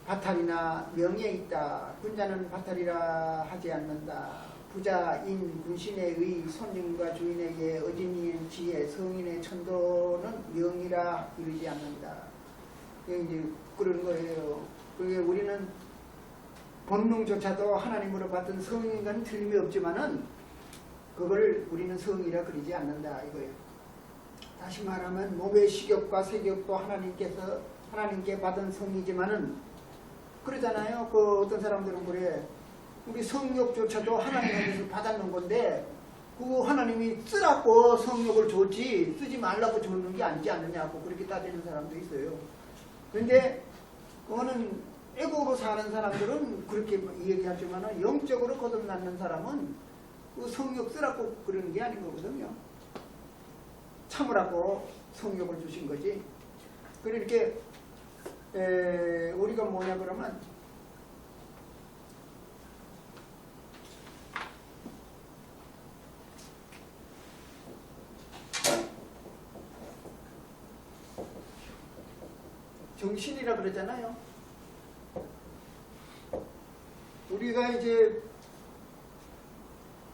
바탈이나 명예 있다. 군자는 바탈이라 하지 않는다. 부자, 인, 군신의 의, 손님과 주인에게 어진이의 지혜, 성인의 천도는 명이라 이르지 않는다. 이제 그런 거예요. 그게 우리는 본능조차도 하나님으로 받은 성인 건 틀림이 없지만은 그걸 우리는 성이라 그러지 않는다 이거예요. 다시 말하면 몸의 식욕과 색욕도 하나님께 받은 성이지만은 그러잖아요. 그 어떤 사람들은 그래. 우리 성욕조차도 하나님께서 받았는 건데 그 하나님이 쓰라고 성욕을 줬지 쓰지 말라고 줬는 게 아니지 않느냐고 그렇게 따지는 사람도 있어요. 그런데 그거는 애국으로 사는 사람들은 그렇게 얘기하지만 영적으로 거듭나는 사람은 그 성욕 쓰라고 그러는 게 아닌 거거든요. 참으라고 성욕을 주신 거지. 그러니까 우리가 뭐냐 그러면 정신이라 그러잖아요. 우리가 이제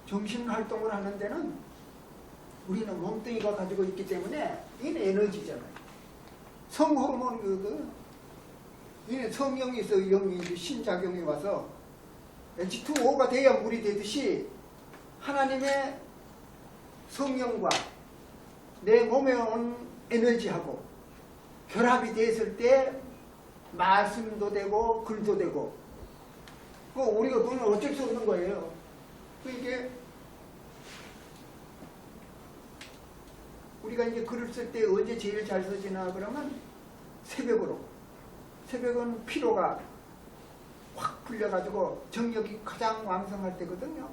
정신 활동을 하는 데는 우리는 몸뚱이가 가지고 있기 때문에 이는 에너지잖아요. 성호르몬 이는 성령이 있어 영이 신작용이 와서 H2O가 돼야 물이 되듯이 하나님의 성령과 내 몸에 온 에너지하고 결합이 됐을 때 말씀도 되고 글도 되고 우리가 그건 어쩔 수 없는 거예요. 이게 우리가 이제 글을 쓸 때 언제 제일 잘 쓰지나 그러면 새벽은 피로가 확 풀려가지고 정력이 가장 왕성할 때거든요.